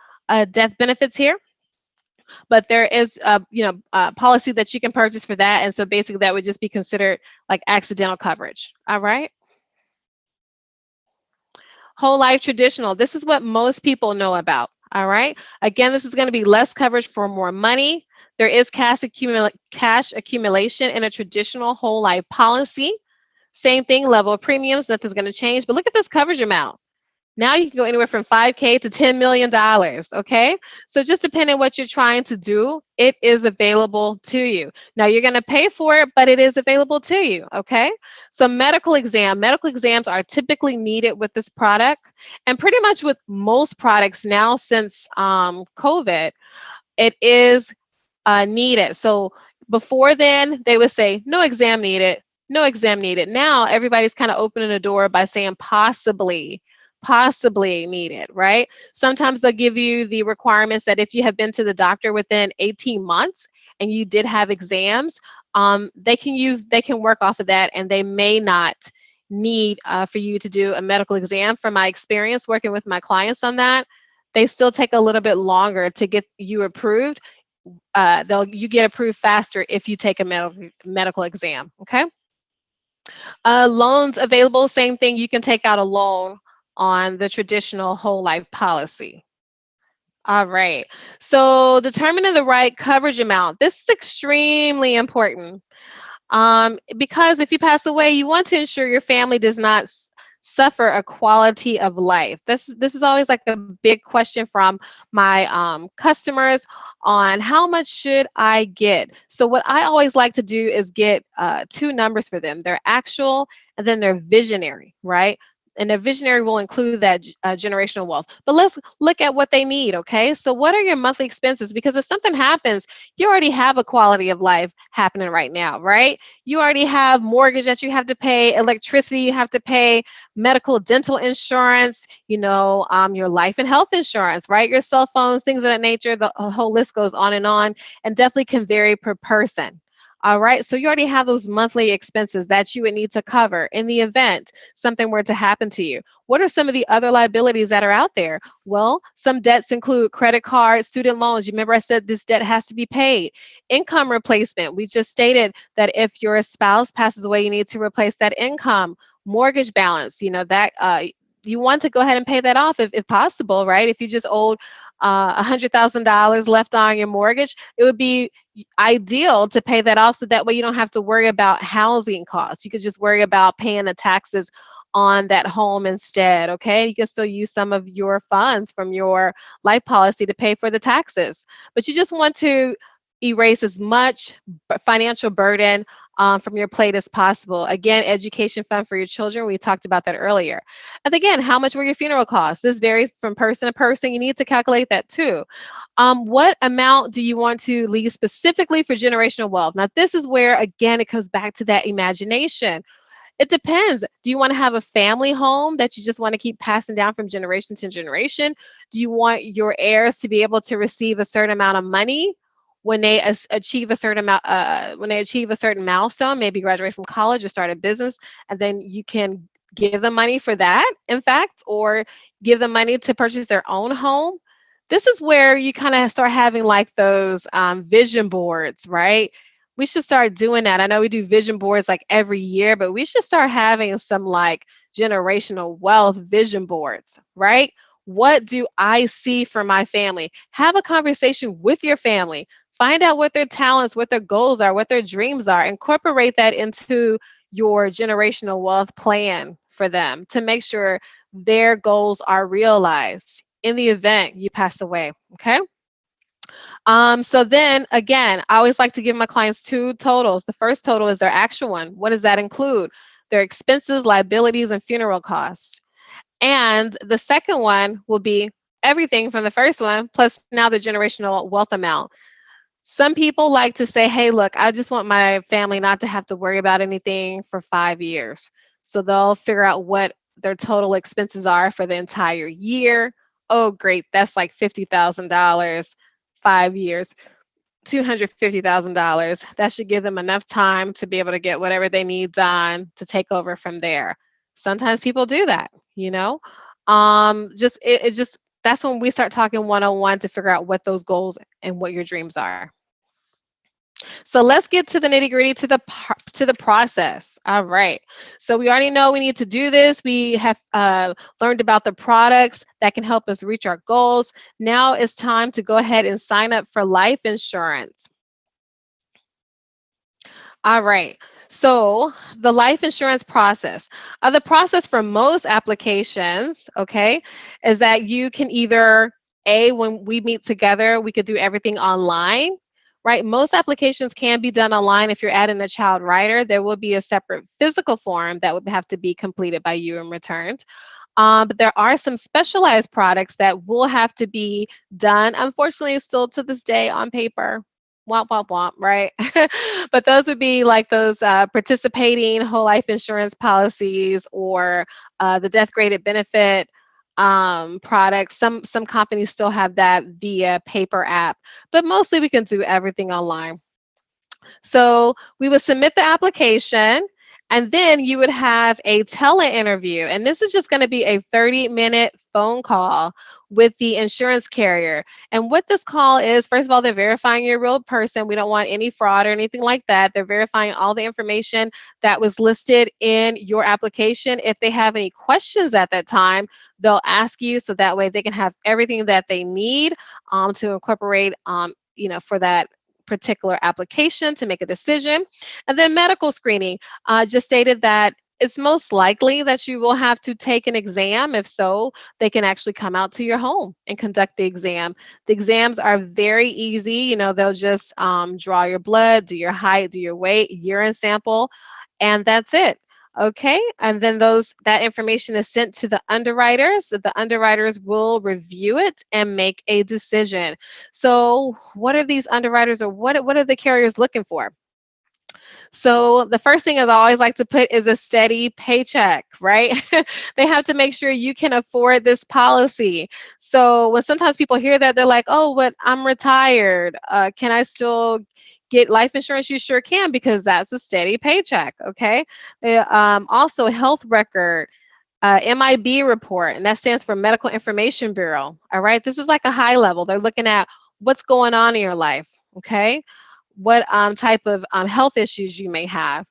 B: death benefits here, but there is a policy that you can purchase for that. And so basically that would just be considered like accidental coverage. All right. Whole life traditional. This is what most people know about. All right. Again, this is going to be less coverage for more money. There is cash accumulation in a traditional whole life policy. Same thing, level of premiums, nothing's going to change. But look at this coverage amount. Now you can go anywhere from 5K to $10 million. Okay. So just depending on what you're trying to do, it is available to you. Now you're going to pay for it, but it is available to you. Okay. So medical exams are typically needed with this product, and pretty much with most products now since COVID, it is needed. So before then, they would say no exam needed, no exam needed. Now everybody's kind of opening the door by saying possibly needed, right? Sometimes they'll give you the requirements that if you have been to the doctor within 18 months and you did have exams, they can work off of that, and they may not need for you to do a medical exam. From my experience working with my clients on that, they still take a little bit longer to get you approved. They'll you get approved faster if you take a medical exam. Okay. Loans available, same thing. You can take out a loan on the traditional whole life policy. All right. So determining the right coverage amount. This is extremely important. Because if you pass away, you want to ensure your family does not suffer a quality of life. This is always like a big question from my customers on how much should I get. So what I always like to do is get two numbers for them: their actual and then their visionary, right? And their visionary will include that generational wealth. But let's look at what they need, okay? So, what are your monthly expenses? Because if something happens, you already have a quality of life happening right now, right? You already have mortgage that you have to pay, electricity you have to pay, medical, dental insurance, your life and health insurance, right? Your cell phones, things of that nature. The whole list goes on, and definitely can vary per person. All right, so you already have those monthly expenses that you would need to cover in the event something were to happen to you. What are some of the other liabilities that are out there? Well, some debts include credit cards, student loans. You remember I said this debt has to be paid. Income replacement. We just stated that if your spouse passes away, you need to replace that income. Mortgage balance. That you want to go ahead and pay that off if possible, right? If you just owed $100,000 left on your mortgage, it would be ideal to pay that off so that way you don't have to worry about housing costs. You could just worry about paying the taxes on that home instead. Okay, you can still use some of your funds from your life policy to pay for the taxes, but you just want to erase as much financial burden from your plate as possible. Again, education fund for your children. We talked about that earlier. And again, how much were your funeral costs? This varies from person to person. You need to calculate that too. What amount do you want to leave specifically for generational wealth? Now, this is where, again, it comes back to that imagination. It depends. Do you want to have a family home that you just want to keep passing down from generation to generation? Do you want your heirs to be able to receive a certain amount of money when they achieve a certain amount, when they achieve a certain milestone, maybe graduate from college or start a business, and then you can give them money for that, in fact, or give them money to purchase their own home? This is where you kind of start having like those vision boards, right? We should start doing that. I know we do vision boards like every year, but we should start having some like generational wealth vision boards, right? What do I see for my family? Have a conversation with your family. Find out what their talents, what their goals are, what their dreams are. Incorporate that into your generational wealth plan for them to make sure their goals are realized in the event you pass away. Okay. So then again, I always like to give my clients two totals. The first total is their actual one. What does that include? Their expenses, liabilities, and funeral costs. And the second one will be everything from the first one, plus now the generational wealth amount. Some people like to say, hey, look, I just want my family not to have to worry about anything for 5 years. So they'll figure out what their total expenses are for the entire year. Oh, great. That's like $50,000, 5 years. $250,000. That should give them enough time to be able to get whatever they need done to take over from there. Sometimes people do that, you know. Just it just That's when we start talking one-on-one to figure out what those goals and what your dreams are. So let's get to the nitty-gritty to the process. All right. So we already know we need to do this. We have learned about the products that can help us reach our goals. Now it's time to go ahead and sign up for life insurance. All right. So the life insurance process. The process for most applications, okay, is that you can either when we meet together, we could do everything online, right? Most applications can be done online. If you're adding a child rider, there will be a separate physical form that would have to be completed by you and returned. But there are some specialized products that will have to be done, unfortunately, still to this day on paper. Womp, womp, womp, right? But those would be like those participating whole life insurance policies or the death graded benefit products. Some companies still have that via paper app, but mostly we can do everything online. So we would submit the application, and then you would have a tele interview. And this is just going to be a 30-minute phone call with the insurance carrier. And what this call is, first of all, they're verifying you're a real person. We don't want any fraud or anything like that. They're verifying all the information that was listed in your application. If they have any questions at that time, they'll ask you so that way they can have everything that they need to incorporate, for that particular application to make a decision. And then medical screening just stated that it's most likely that you will have to take an exam. If so, they can actually come out to your home and conduct the exam. The exams are very easy. They'll just draw your blood, do your height, do your weight, urine sample, and that's it. Okay, and then that information is sent to the underwriters. The underwriters will review it and make a decision. So, what are these underwriters, or what are the carriers looking for? So the first thing is I always like to put is a steady paycheck, right? They have to make sure you can afford this policy. So when sometimes people hear that, they're like, "Oh, but I'm retired. Can I still get life insurance?" You sure can, because that's a steady paycheck. Okay. Also, health record. MIB report, and that stands for Medical Information Bureau. All right, this is like a high level. They're looking at what's going on in your life. Okay, what type of health issues you may have.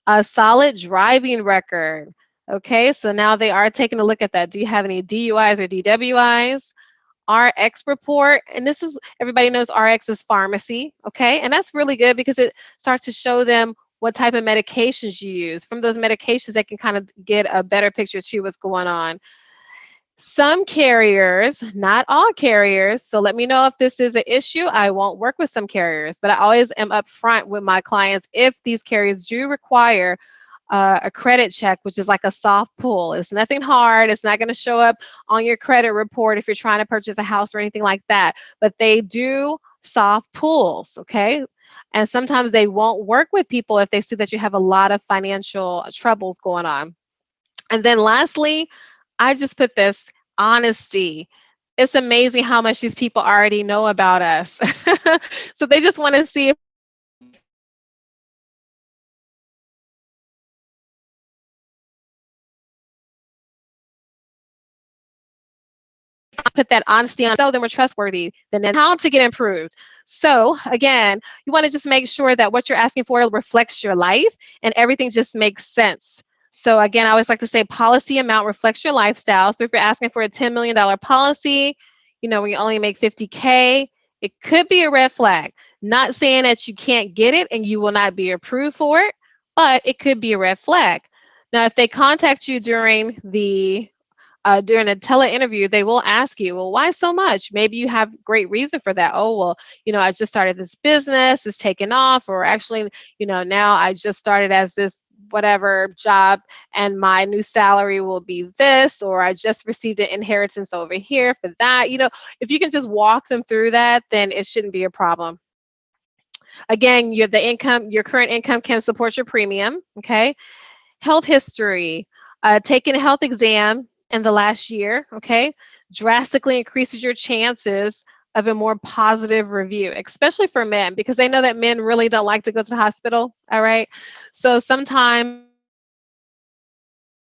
B: A solid driving record. Okay, so now they are taking a look at that. Do you have any DUIs or DWIs? RX report, and this is, everybody knows RX is pharmacy, okay? And that's really good because it starts to show them what type of medications you use. From those medications, they can kind of get a better picture to what's going on. Some carriers, not all carriers, so let me know if this is an issue. I won't work with some carriers, but I always am upfront with my clients if these carriers do require a credit check, which is like a soft pull. It's nothing hard. It's not going to show up on your credit report if you're trying to purchase a house or anything like that. But they do soft pulls, okay? And sometimes they won't work with people if they see that you have a lot of financial troubles going on. And then lastly, I just put this: honesty. It's amazing how much these people already know about us. So they just want to see if we're trustworthy. If we have good information, then we're trustworthy. Then how to get improved. So again, you want to just make sure that what you're asking for reflects your life and everything just makes sense. So again, I always like to say policy amount reflects your lifestyle. So if you're asking for a $10 million policy, when you only make 50K, it could be a red flag. Not saying that you can't get it and you will not be approved for it, but it could be a red flag. Now, if they contact you during a tele interview, they will ask you, well, why so much? Maybe you have great reason for that. Oh, well, I just started this business, it's taken off, or actually, now I just started as this whatever job, and my new salary will be this, or I just received an inheritance over here for that. If you can just walk them through that, then it shouldn't be a problem. Again, your current income can support your premium. Okay. Health history, taking a health exam in the last year, okay, drastically increases your chances of a more positive review, especially for men, because they know that men really don't like to go to the hospital. All right. So sometimes they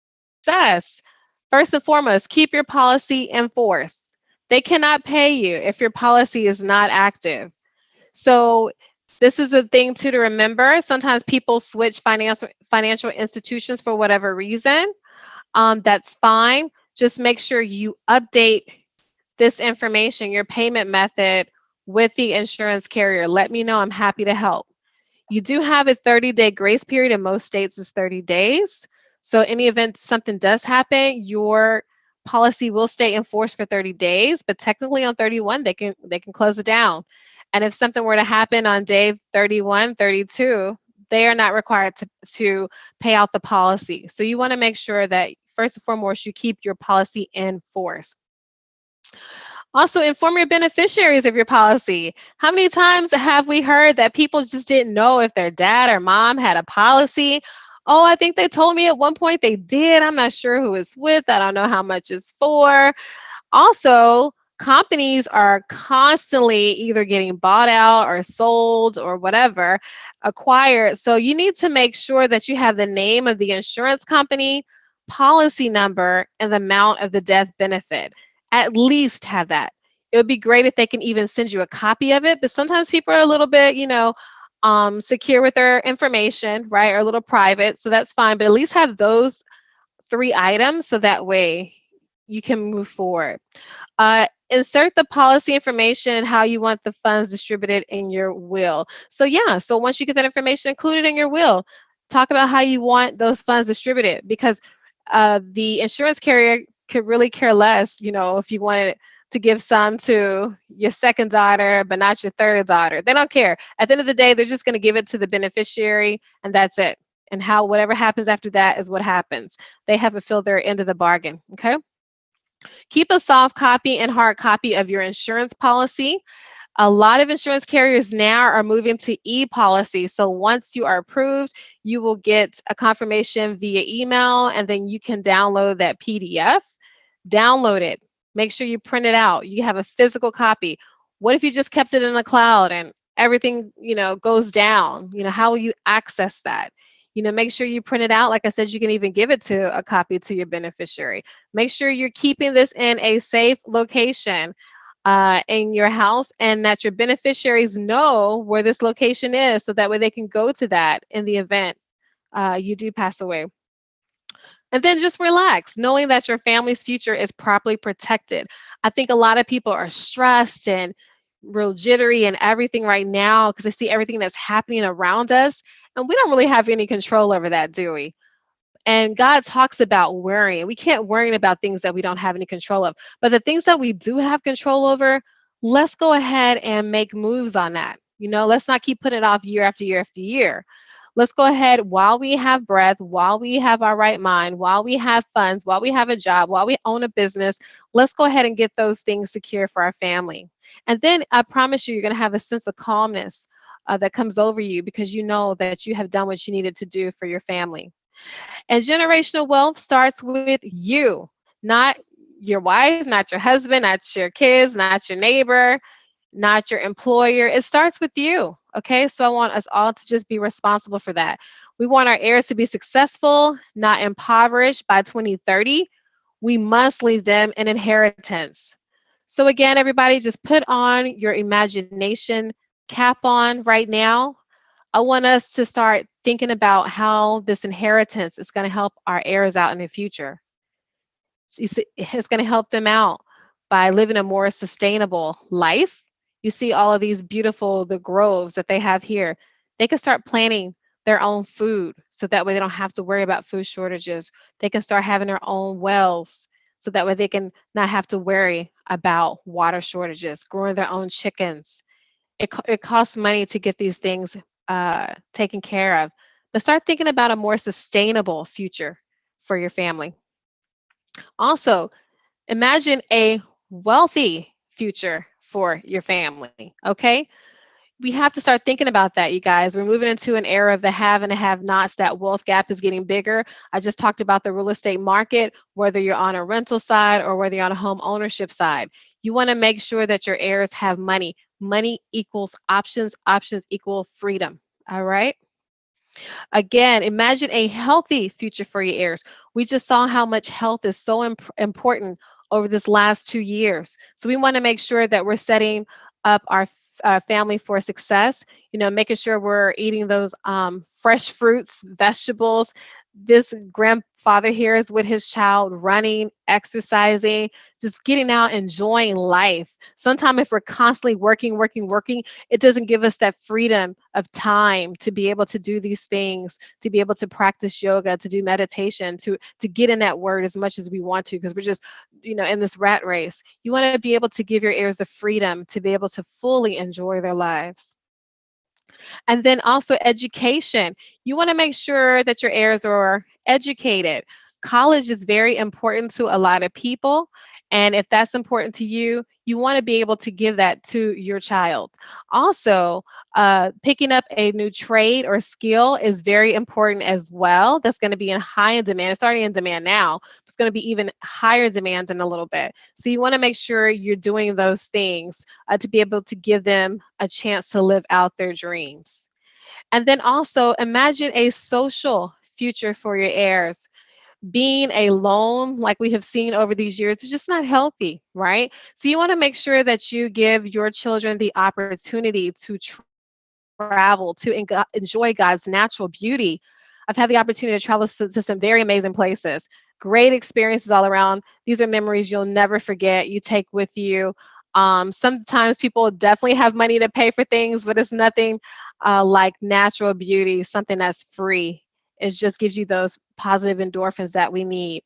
B: will success. First and foremost, keep your policy in force. They cannot pay you if your policy is not active. So this is a thing too to remember. Sometimes people switch financial institutions for whatever reason. That's fine. Just make sure you update this information, your payment method, with the insurance carrier. Let me know. I'm happy to help. You do have a 30-day grace period. In most states is 30 days. So any event something does happen, your policy will stay in force for 30 days, but technically on 31 they can close it down. And if something were to happen on day 31, 32, they are not required to pay out the policy. So you want to make sure that first and foremost you keep your policy in force. Also, inform your beneficiaries of your policy. How many times have we heard that people just didn't know if their dad or mom had a policy? Oh, I think they told me at one point they did. I'm not sure who it's with. I don't know how much it's for. Also, companies are constantly either getting bought out or sold or whatever, acquired. So you need to make sure that you have the name of the insurance company, policy number, and the amount of the death benefit. At least have that. It would be great if they can even send you a copy of it, but sometimes people are a little bit, secure with their information, right? Or a little private. So that's fine. But at least have those three items so that way you can move forward. Insert the policy information and how you want the funds distributed in your will. So, yeah, so once you get that information included in your will, talk about how you want those funds distributed because the insurance carrier could really care less, if you wanted to give some to your second daughter, but not your third daughter. They don't care. At the end of the day, they're just going to give it to the beneficiary and that's it. And how whatever happens after that is what happens. They have fulfilled their end of the bargain. Okay. Keep a soft copy and hard copy of your insurance policy. A lot of insurance carriers now are moving to e-policy. So once you are approved, you will get a confirmation via email and then you can download that PDF. Download it. Make sure you print it out. You have a physical copy. What if you just kept it in the cloud and everything, goes down? How will you access that? Make sure you print it out. Like I said, you can even give it to a copy to your beneficiary. Make sure you're keeping this in a safe location in your house and that your beneficiaries know where this location is so that way they can go to that in the event you do pass away. And then just relax, knowing that your family's future is properly protected. I think a lot of people are stressed and real jittery and everything right now because they see everything that's happening around us. And we don't really have any control over that, do we? And God talks about worrying. We can't worry about things that we don't have any control of. But the things that we do have control over, let's go ahead and make moves on that. Let's not keep putting it off year after year after year. Let's go ahead while we have breath, while we have our right mind, while we have funds, while we have a job, while we own a business, let's go ahead and get those things secure for our family. And then I promise you, you're going to have a sense of calmness that comes over you because you know that you have done what you needed to do for your family. And generational wealth starts with you, not your wife, not your husband, not your kids, not your neighbor, not your employer. It starts with you. Okay. So I want us all to just be responsible for that. We want our heirs to be successful, not impoverished by 2030. We must leave them an inheritance. So, again, everybody, just put on your imagination cap on right now. I want us to start thinking about how this inheritance is going to help our heirs out in the future. It's going to help them out by living a more sustainable life. You see all of these beautiful the groves that they have here. They can start planting their own food so that way they don't have to worry about food shortages. They can start having their own wells so that way they can not have to worry about water shortages, growing their own chickens. It costs money to get these things taken care of, but start thinking about a more sustainable future for your family. Also, imagine a wealthy future for your family. Okay. We have to start thinking about that, you guys. We're moving into an era of the have and the have nots. That wealth gap is getting bigger. I just talked about the real estate market, whether you're on a rental side or whether you're on a home ownership side. You want to make sure that your heirs have money. Money equals options, options equal freedom. All right. Again, imagine a healthy future for your heirs. We just saw how much health is so important over this last 2 years. So we want to make sure that we're setting up our family for success, making sure we're eating those fresh fruits, vegetables. This grandfather here is with his child running, exercising, just getting out, enjoying life. Sometimes if we're constantly working, working, working, it doesn't give us that freedom of time to be able to do these things, to be able to practice yoga, to do meditation, to get in that word as much as we want to, because we're just, in this rat race. You want to be able to give your heirs the freedom to be able to fully enjoy their lives. And then also education. You want to make sure that your heirs are educated. College is very important to a lot of people. And if that's important to you, you want to be able to give that to your child. Also, picking up a new trade or skill is very important as well. That's going to be in high demand. It's already in demand now. It's going to be even higher demand in a little bit. So you want to make sure you're doing those things to be able to give them a chance to live out their dreams. And then also imagine a social future for your heirs. Being alone, like we have seen over these years, is just not healthy, right? So you want to make sure that you give your children the opportunity to travel, to enjoy God's natural beauty. I've had the opportunity to travel to some very amazing places, great experiences all around. These are memories you'll never forget, you take with you. Sometimes people definitely have money to pay for things, but it's nothing like natural beauty, something that's free. It just gives you those positive endorphins that we need.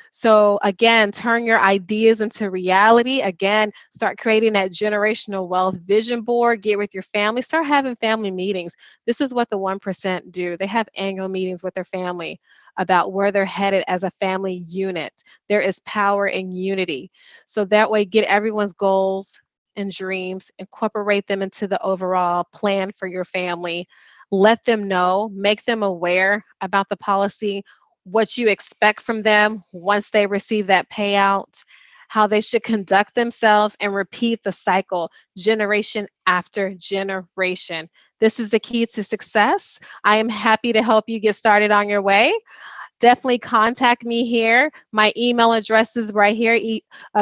B: So, again, turn your ideas into reality. Again, start creating that generational wealth vision board. Get with your family. Start having family meetings. This is what the 1% do. They have annual meetings with their family about where they're headed as a family unit. There is power in unity. So that way, get everyone's goals and dreams, incorporate them into the overall plan for your family. Let them know, make them aware about the policy, what you expect from them once they receive that payout, how they should conduct themselves, and repeat the cycle generation after generation. This is the key to success. I am happy to help you get started on your way. Definitely contact me here. My email address is right here,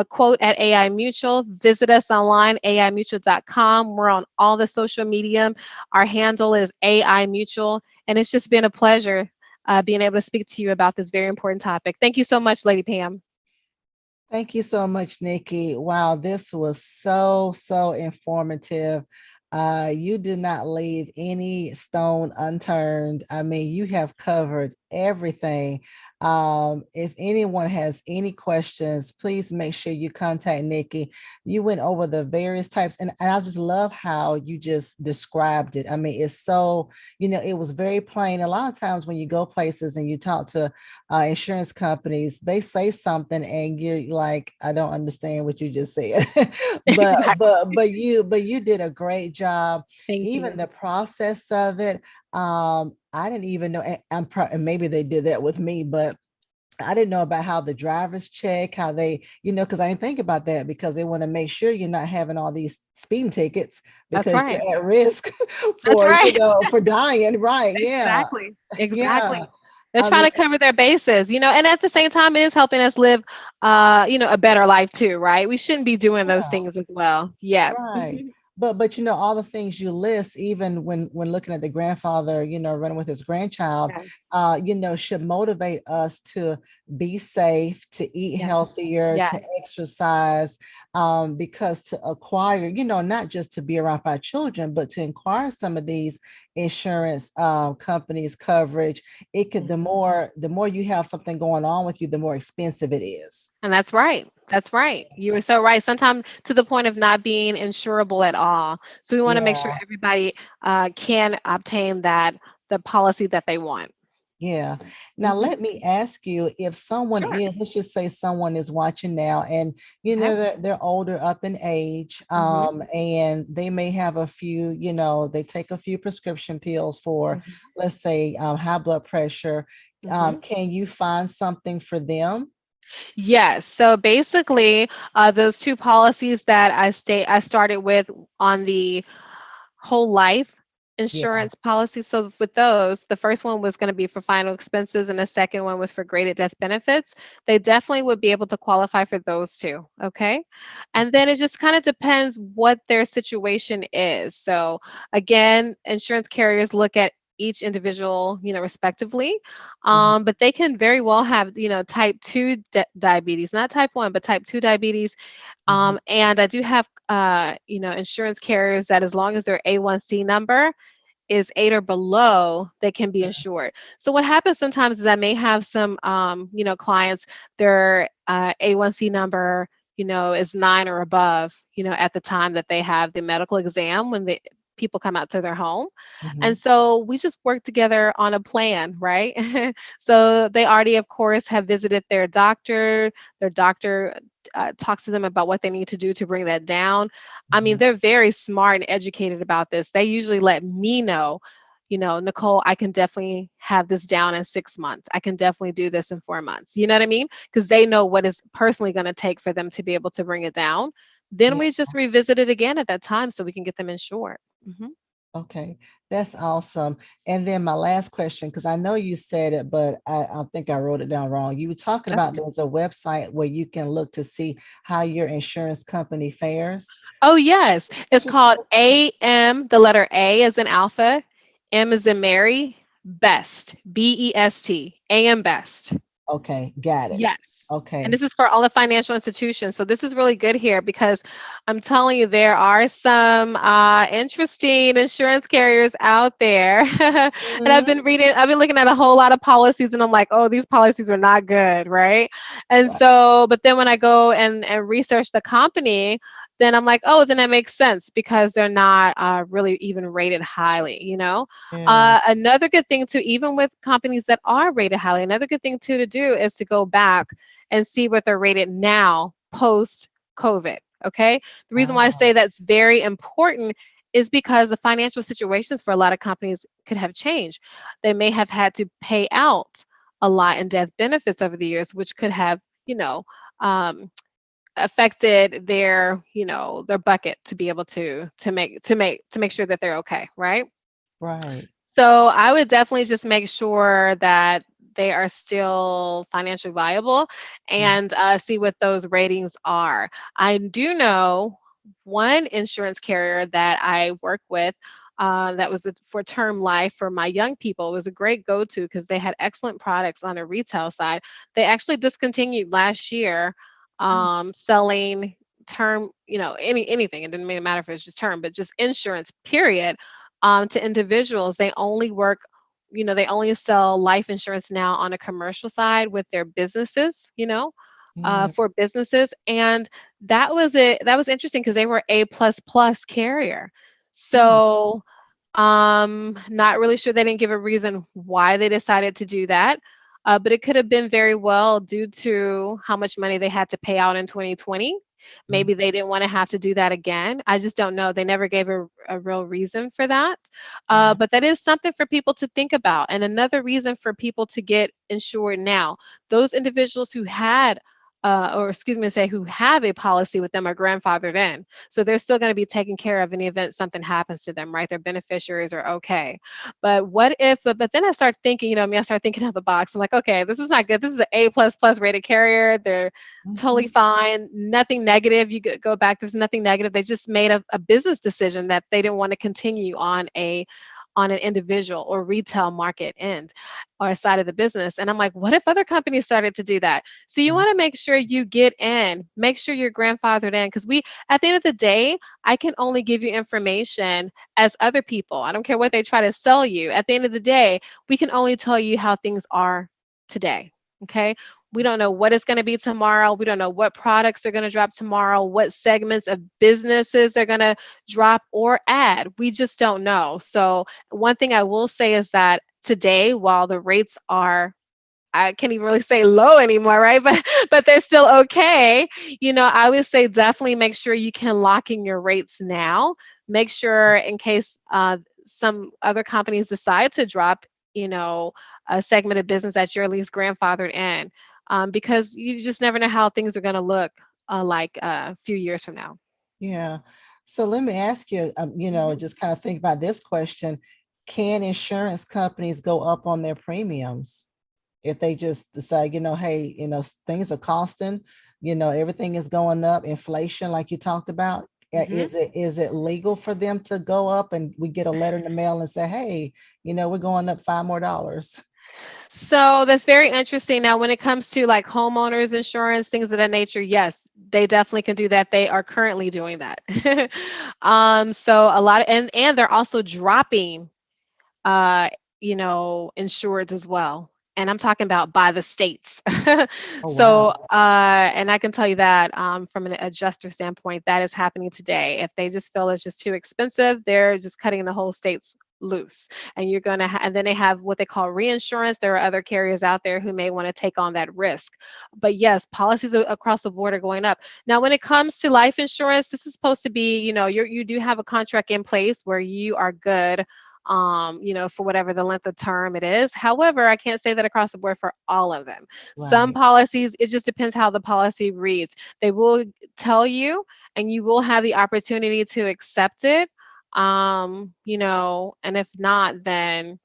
B: quote at AI Mutual. Visit us online, aimutual.com. We're on all the social media. Our handle is AI Mutual. And it's just been a pleasure being able to speak to you about this very important topic. Thank you so much, Lady Pam.
A: Thank you so much, Nikki. Wow, this was so informative. You did not leave any stone unturned. I mean, you have covered everything. If anyone has any questions, please make sure you contact Nikki. You went over the various types, and I just love how you just described it. I mean, it's so, it was very plain. A lot of times when you go places and you talk to insurance companies, they say something and you're like, I don't understand what you just said. but
B: Exactly.
A: but but you did a great job.
B: Thank
A: Even
B: you.
A: the process of it, I didn't even know, and and maybe they did that with me, but I didn't know about how the drivers check, how they, because I didn't think about that, because they want to make sure you're not having all these speeding tickets
B: That's
A: because
B: right.
A: you're at risk
B: That's
A: for,
B: right.
A: for dying. Right. Yeah.
B: Exactly.
A: Yeah.
B: Exactly. They're
A: I
B: trying
A: mean,
B: to cover their bases, and at the same time, it is helping us live, a better life too, right? We shouldn't be doing those
A: yeah.
B: things as well. Yeah.
A: Right. But all the things you list, even when looking at the grandfather, running with his grandchild,
B: Yes.
A: should motivate us to be safe, to eat
B: Yes.
A: healthier,
B: Yes.
A: to exercise, because to acquire, not just to be around for our children, but to acquire some of these insurance companies coverage, it could,
B: Mhm.
A: the more you have something going on with you, the more expensive it is.
B: And that's right. That's right. You were so right. Sometimes to the point of not being insurable at all. So we want to make sure
A: Yeah.
B: everybody can obtain the policy that they want.
A: Yeah. Now
B: Hmm.
A: let me ask you, if someone
B: Sure.
A: is, let's just say someone is watching now, and
B: Okay.
A: they're older up in age,
B: Hmm.
A: and they may have a few, they take a few prescription pills for,
B: Hmm.
A: let's say, high blood pressure.
B: Hmm.
A: Can you find something for them?
B: Yes. So basically, those two policies that I started with on the whole life
A: Yeah.
B: insurance policy. So with those, the first one was going to be for final expenses and the second one was for graded death benefits. They definitely would be able to qualify for those two. Okay. And then it just kind of depends what their situation is. So again, insurance carriers look at each individual, respectively.
A: Mhm.
B: But they can very well have, type 2 diabetes, not type 1, but type 2 diabetes,
A: Mhm.
B: and I do have, insurance carriers that as long as their A1C number is 8 or below, they can be
A: Yeah.
B: insured. So what happens sometimes is I may have some, clients, their A1C number, is 9 or above, at the time that they have the medical exam when people come out to their home.
A: Hmm.
B: And so we just work together on a plan, right? So they already, of course, have visited their doctor. Their doctor talks to them about what they need to do to bring that down. I mean,
A: Hmm.
B: they're very smart and educated about this. They usually let me know, Nicole, I can definitely have this down in 6 months. I can definitely do this in 4 months. You know what I mean? Because they know what is personally going to take for them to be able to bring it down. Then
A: Yeah.
B: we just revisit it again at that time so we can get them insured.
A: Okay. That's awesome. And then my last question, because I know you said it, but I think I wrote it down wrong. You were talking
B: That's
A: about there's a website where you can look to see how your insurance company fares.
B: Oh, yes. It's
A: What is
B: called
A: that?
B: AM, the letter A as in alpha, M as in Mary, best, BEST, AM best.
A: Okay, got it.
B: Yes. And
A: Okay.
B: this is for all the financial institutions. So this is really good here because I'm telling you, there are some interesting insurance carriers out there. And
A: Mhm.
B: I've been looking at a whole lot of policies and I'm like, oh, these policies are not good, right? And
A: Right.
B: so, but then when I go and research the company, then I'm like, oh, then that makes sense because they're not really even rated highly.
A: Yeah.
B: Another good thing too, even with companies that are rated highly, another good thing too to do is to go back and see what they're rated now post COVID. Okay. The reason why I
A: Ah,
B: say that's very important is because the financial situations for a lot of companies could have changed. They may have had to pay out a lot in death benefits over the years, which could have, you know, um, affected their bucket to be able to make sure that they're okay, right?
A: right.
B: So I would definitely just make sure that they are still financially viable
A: Mhm.
B: and see what those ratings are. I do know one insurance carrier that I work with. That was for term life for my young people. It was a great go to because they had excellent products on a retail side. They actually discontinued last year
A: Mm.
B: selling term, anything. It didn't really matter if it's just term, but just insurance, period, to individuals. They only sell life insurance now on a commercial side with their businesses,
A: Yeah.
B: for businesses. And that was it. That was interesting because they were a plus plus carrier.
A: Mm.
B: So, not really sure. They didn't give a reason why they decided to do that. But it could have been very well due to how much money they had to pay out in 2020.
A: Mm.
B: Maybe they didn't want to have to do that again. I just don't know. They never gave a real reason for that.
A: Right.
B: But that is something for people to think about. And another reason for people to get insured now, those individuals who had, or excuse me, say who have a policy with them are grandfathered in. So they're still going to be taken care of in the event something happens to them, right? Their beneficiaries are okay. But what if, but then I start thinking, I start thinking out of the box. I'm like, okay, this is not good. This is an A plus plus rated carrier. They're totally
A: Mhm.
B: fine. Nothing negative. You go back. There's nothing negative. They just made a business decision that they didn't want to continue on an individual or retail market end or side of the business. And I'm like, what if other companies started to do that? So you
A: Mhm.
B: want to make sure you get in, make sure you're grandfathered in. Because at the end of the day, I can only give you information as other people. I don't care what they try to sell you. At the end of the day, we can only tell you how things are today. Okay. We don't know what it's going to be tomorrow. We don't know what products are going to drop tomorrow, what segments of businesses they're going to drop or add. We just don't know. So, one thing I will say is that today, while the rates are, I can't even really say low anymore, right? But they're still okay. I would say definitely make sure you can lock in your rates now. Make sure in case some other companies decide to drop, a segment of business that you're at least grandfathered in, because you just never know how things are going to look like a few years from now.
A: Yeah. So let me ask you,
B: Mhm.
A: just kind of think about this question. Can insurance companies go up on their premiums if they just decide, hey, things are costing, everything is going up, inflation, like you talked about.
B: Mhm.
A: Is it legal for them to go up and we get a letter in the mail and say, hey, we're going up $5 more?
B: So that's very interesting. Now, when it comes to like homeowners insurance, things of that nature, yes, they definitely can do that. They are currently doing that. So a lot of, and they're also dropping, uh, insureds as well. and I'm talking about by the states.
A: Oh,
B: So,
A: wow.
B: and I can tell you that from an adjuster standpoint, that is happening today. If they just feel it's just too expensive, they're just cutting the whole states loose. And you're going to, and then they have what they call reinsurance. There are other carriers out there who may want to take on that risk. But yes, policies across the board are going up. Now, when it comes to life insurance, this is supposed to be, you do have a contract in place where you are good, for whatever the length of term it is. However, I can't say that across the board for all of them. Some
A: Right.
B: policies, it just depends how the policy reads. They will tell you, and you will have the opportunity to accept it. And if not, then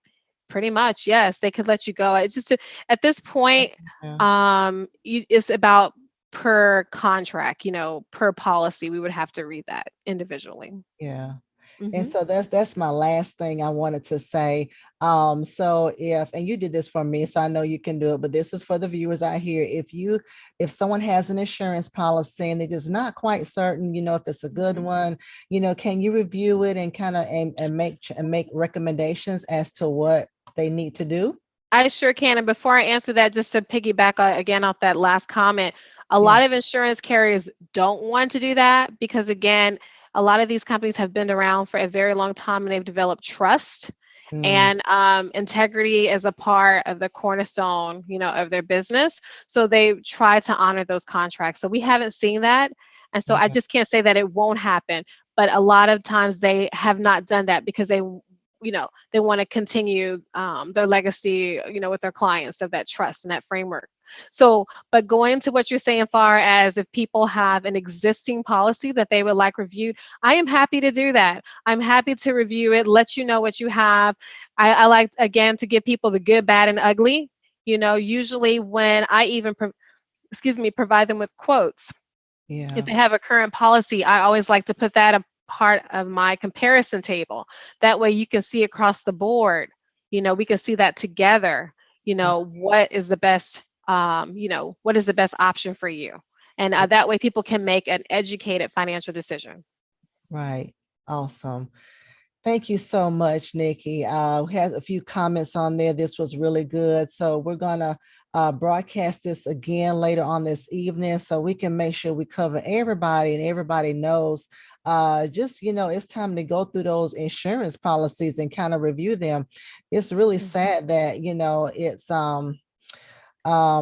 B: pretty much, yes, they could let you go. It's just at this point,
A: Yeah.
B: it's about per contract, per policy. We would have to read that individually.
A: Yeah. And
B: Hmm.
A: so that's my last thing I wanted to say. So if, and you did this for me, so I know you can do it, but this is for the viewers out here. If someone has an insurance policy and they're just not quite certain, if it's a good
B: Hmm.
A: one, can you review it and kind of and make recommendations as to what they need to do?
B: I sure can. And before I answer that, just to piggyback again off that last comment, a
A: Yeah.
B: lot of insurance carriers don't want to do that because, again, a lot of these companies have been around for a very long time and they've developed trust,
A: Mm,
B: and integrity is a part of the cornerstone, of their business. So they try to honor those contracts. So we haven't seen that. And so I
A: yeah.
B: just can't say that it won't happen. But a lot of times they have not done that because they want to continue their legacy, with their clients of that trust and that framework. So, but going to what you're saying, far as if people have an existing policy that they would like reviewed, I am happy to do that. I'm happy to review it, let you know what you have. I like, again, to give people the good, bad, and ugly. Usually when I even, provide them with quotes, if
A: Yeah.
B: they have a current policy, I always like to put that a part of my comparison table. That way you can see across the board, we can see that together, what is the best, what is the best option for you. And that way people can make an educated financial decision.
A: Right. Awesome. Thank you so much, Nikki. We had a few comments on there. This was really good. So we're gonna broadcast this again later on this evening, so we can make sure we cover everybody and everybody knows. Just it's time to go through those insurance policies and kind of review them. It's really
B: Mhm.
A: sad that it's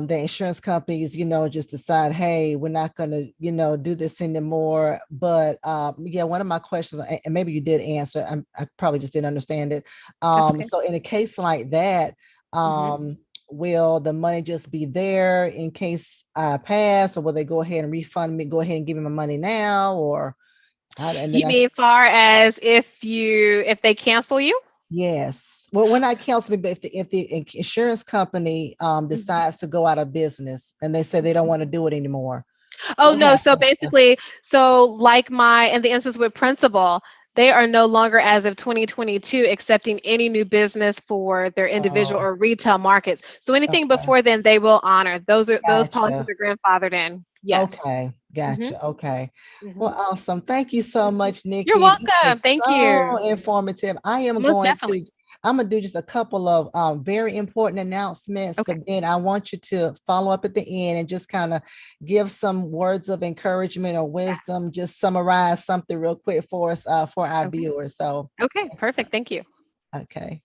A: the insurance companies, just decide, hey, we're not going to, do this anymore. But yeah, one of my questions, and maybe you did answer, I probably just didn't understand it.
B: That's okay.
A: So in a case like that,
B: Hmm.
A: will the money just be there in case I pass, or will they go ahead and refund me, go ahead and give me my money now, or how, and then
B: You
A: I,
B: mean far as if they cancel you?
A: yes. Well, when I cancel me, but if the insurance company
B: Mhm.
A: decides to go out of business and they say they don't want to do it anymore,
B: Oh
A: what
B: no, so
A: happens?
B: basically, like in the instance with Principal, they are no longer, as of 2022, accepting any new business for their individual
A: Oh,
B: or retail markets. So anything
A: okay.
B: before then, they will honor. Those policies
A: Gotcha.
B: are grandfathered in. Yes.
A: Okay.
B: Hmm.
A: Gotcha. Okay.
B: Hmm.
A: Well, awesome. Thank you so much,
B: You're
A: Nikki. This
B: welcome.
A: was
B: Thank
A: so
B: you.
A: informative.
B: Most definitely.
A: I'm gonna do just a couple of very important announcements,
B: Okay.
A: but then I want you to follow up at the end and just kind of give some words of encouragement or
B: Yes.
A: wisdom. Just summarize something real quick for us, for our
B: Okay.
A: viewers. So,
B: Okay. Perfect. Thank you.
A: okay.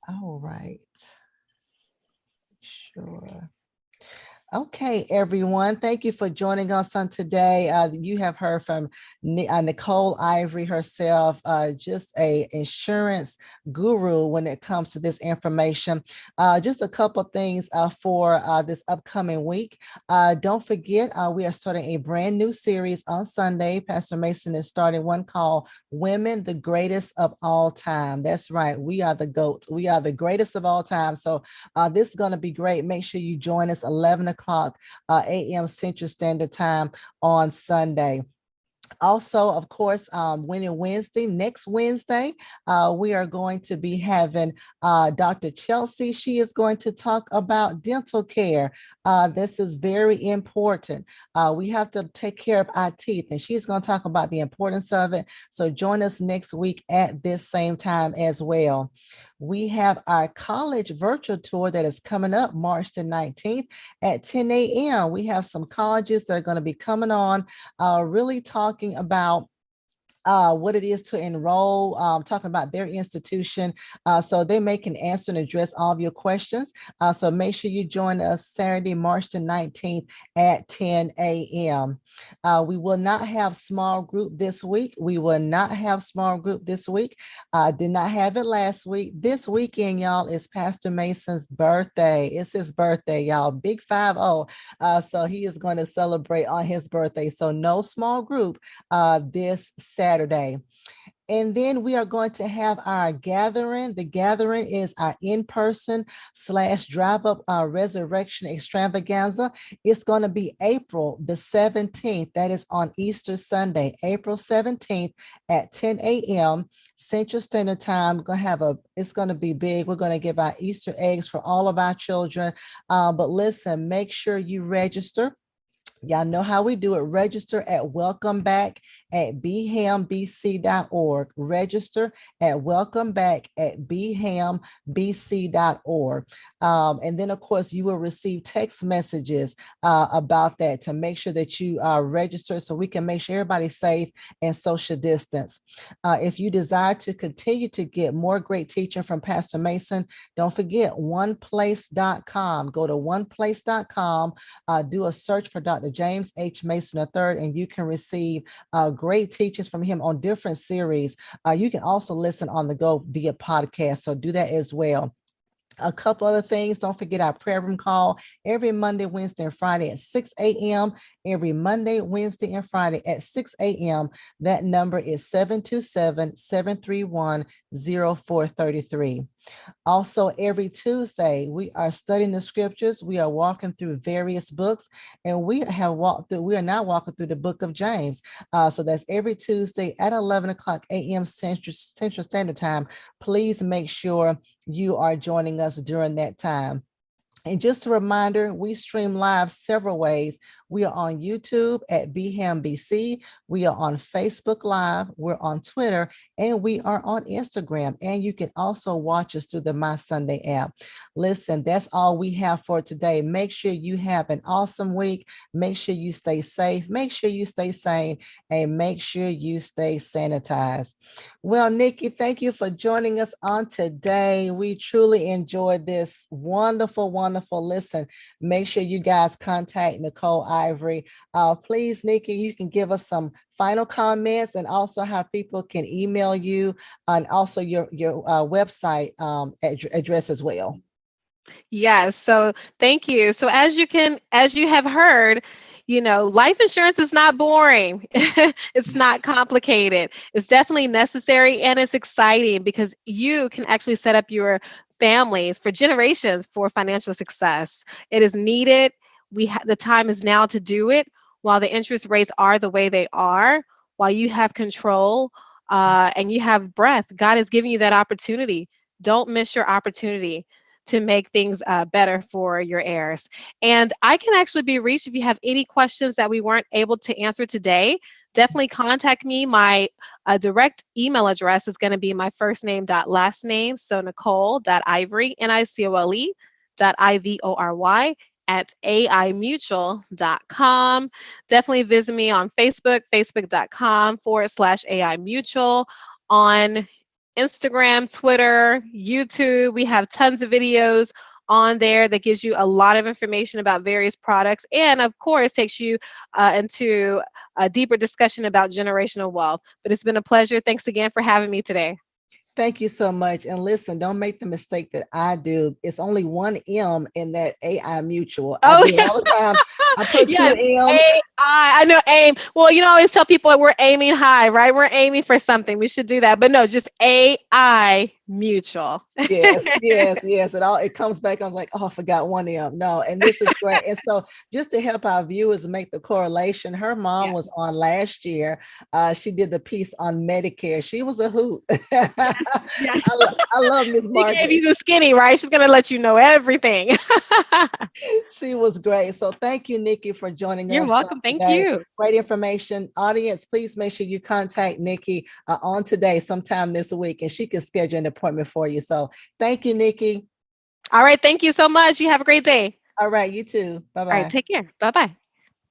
A: All right. Sure. Okay, everyone. Thank you for joining us on today. You have heard from Nicole Ivory herself, just a insurance guru when it comes to this information. Just a couple things for this upcoming week. Don't forget, we are starting a brand new series on Sunday. Pastor Mason is starting one called Women, the Greatest of All Time. That's right. We are the GOATs. We are the greatest of all time. So this is going to be great. Make sure you join us 11 o'clock a.m. Central Standard Time on Sunday. Also, of course, Winning Wednesday, next Wednesday, we are going to be having Dr. Chelsea. She is going to talk about dental care. This is very important. We have to take care of our teeth, and she's going to talk about the importance of it. So join us next week at this same time as well. we have our college virtual tour that is coming up March the 19th at 10 a.m. We have some colleges that are going to be coming on, really talking about what it is to enroll, talking about their institution, so they may can answer and address all of your questions. So make sure you join us Saturday, March the 19th at 10 a.m. We will not have small group this week. We will not have small group this week. Did not have it last week. This weekend, y'all, is Pastor Mason's birthday. It's his birthday, y'all. Big 5-0. So he is going to celebrate on his birthday. So no small group this Saturday. And then we are going to have our gathering. The gathering is our in-person / drive-up resurrection extravaganza. It's going to be April the 17th. That is on Easter Sunday, April 17th at 10 a.m. Central Standard Time. We're going to it's going to be big. We're going to give out Easter eggs for all of our children. But listen, make sure you register. Y'all know how we do it. Register at welcome back at bhambc.org. Register at welcome back at bhambc.org. And then, of course, you will receive text messages about that to make sure that you register so we can make sure everybody's safe and social distance. If you desire to continue to get more great teaching from Pastor Mason, don't forget oneplace.com. Go to oneplace.com, do a search for Dr. James H. Mason III, and you can receive great teachings from him on different series. You can also listen on the go via podcast, so do that as well. A couple other things. Don't forget our prayer room call every Monday, Wednesday, and Friday at 6 a.m. Every Monday, Wednesday, and Friday at 6 a.m. That number is 727-731-0433. Also, every Tuesday, we are studying the scriptures. We are walking through various books, and we are now walking through the book of James. So that's every Tuesday at 11 o'clock a.m. Central Standard Time. Please make sure you are joining us during that time. And just a reminder, we stream live several ways. We are on YouTube at BHAMBC. We are on Facebook Live. We're on Twitter, and we are on Instagram. And you can also watch us through the My Sunday app. Listen, that's all we have for today. Make sure you have an awesome week. Make sure you stay safe. Make sure you stay sane, and make sure you stay sanitized. Well, Nikki, thank you for joining us on today. We truly enjoyed this wonderful listen. Make sure you guys contact Nicole, Ivory. Please, Nikki, you can give us some final comments and also how people can email you, and also your website address as well.
B: Yes. So thank you. So as you have heard, life insurance is not boring. It's not complicated. It's definitely necessary and it's exciting because you can actually set up your families for generations for financial success. It is needed. The time is now to do it while the interest rates are the way they are, while you have control and you have breath. God is giving you that opportunity. Don't miss your opportunity to make things better for your heirs. And I can actually be reached if you have any questions that we weren't able to answer today. Definitely contact me. My direct email address is going to be my first name dot last name. So Nicole.Ivory, Nicole .Ivory at aimutual.com. Definitely visit me on Facebook, facebook.com/aimutual. On Instagram, Twitter, YouTube. We have tons of videos on there that gives you a lot of information about various products and, of course, takes you into a deeper discussion about generational wealth. But it's been a pleasure. Thanks again for having me today.
A: Thank you so much. And listen, don't make the mistake that I do. It's only one M in that AI mutual. I
B: Oh,
A: do it all the time. I put two
B: yes.
A: M's.
B: I know aim. Well, I always tell people that we're aiming high, right? We're aiming for something. We should do that. But no, just AI mutual.
A: Yes. It comes back. I was like, oh, I forgot one M. No, and this is great. And so just to help our viewers make the correlation, her mom was on last year. She did the piece on Medicare. She was a hoot.
B: Yeah.
A: I love Miss
B: She gave
A: Margaret.
B: you the skinny, right? She's gonna let you know everything.
A: She was great. So thank you, Nikki, for joining
B: You're
A: us
B: welcome. Thank
A: today.
B: you.
A: Great information. Audience, please make sure you contact Nikki on today, sometime this week, and she can schedule an appointment for you. So thank you, Nikki.
B: All right. Thank you so much. You have a great day.
A: All right, you too. Bye
B: All right.
A: bye.
B: Take care. Bye bye.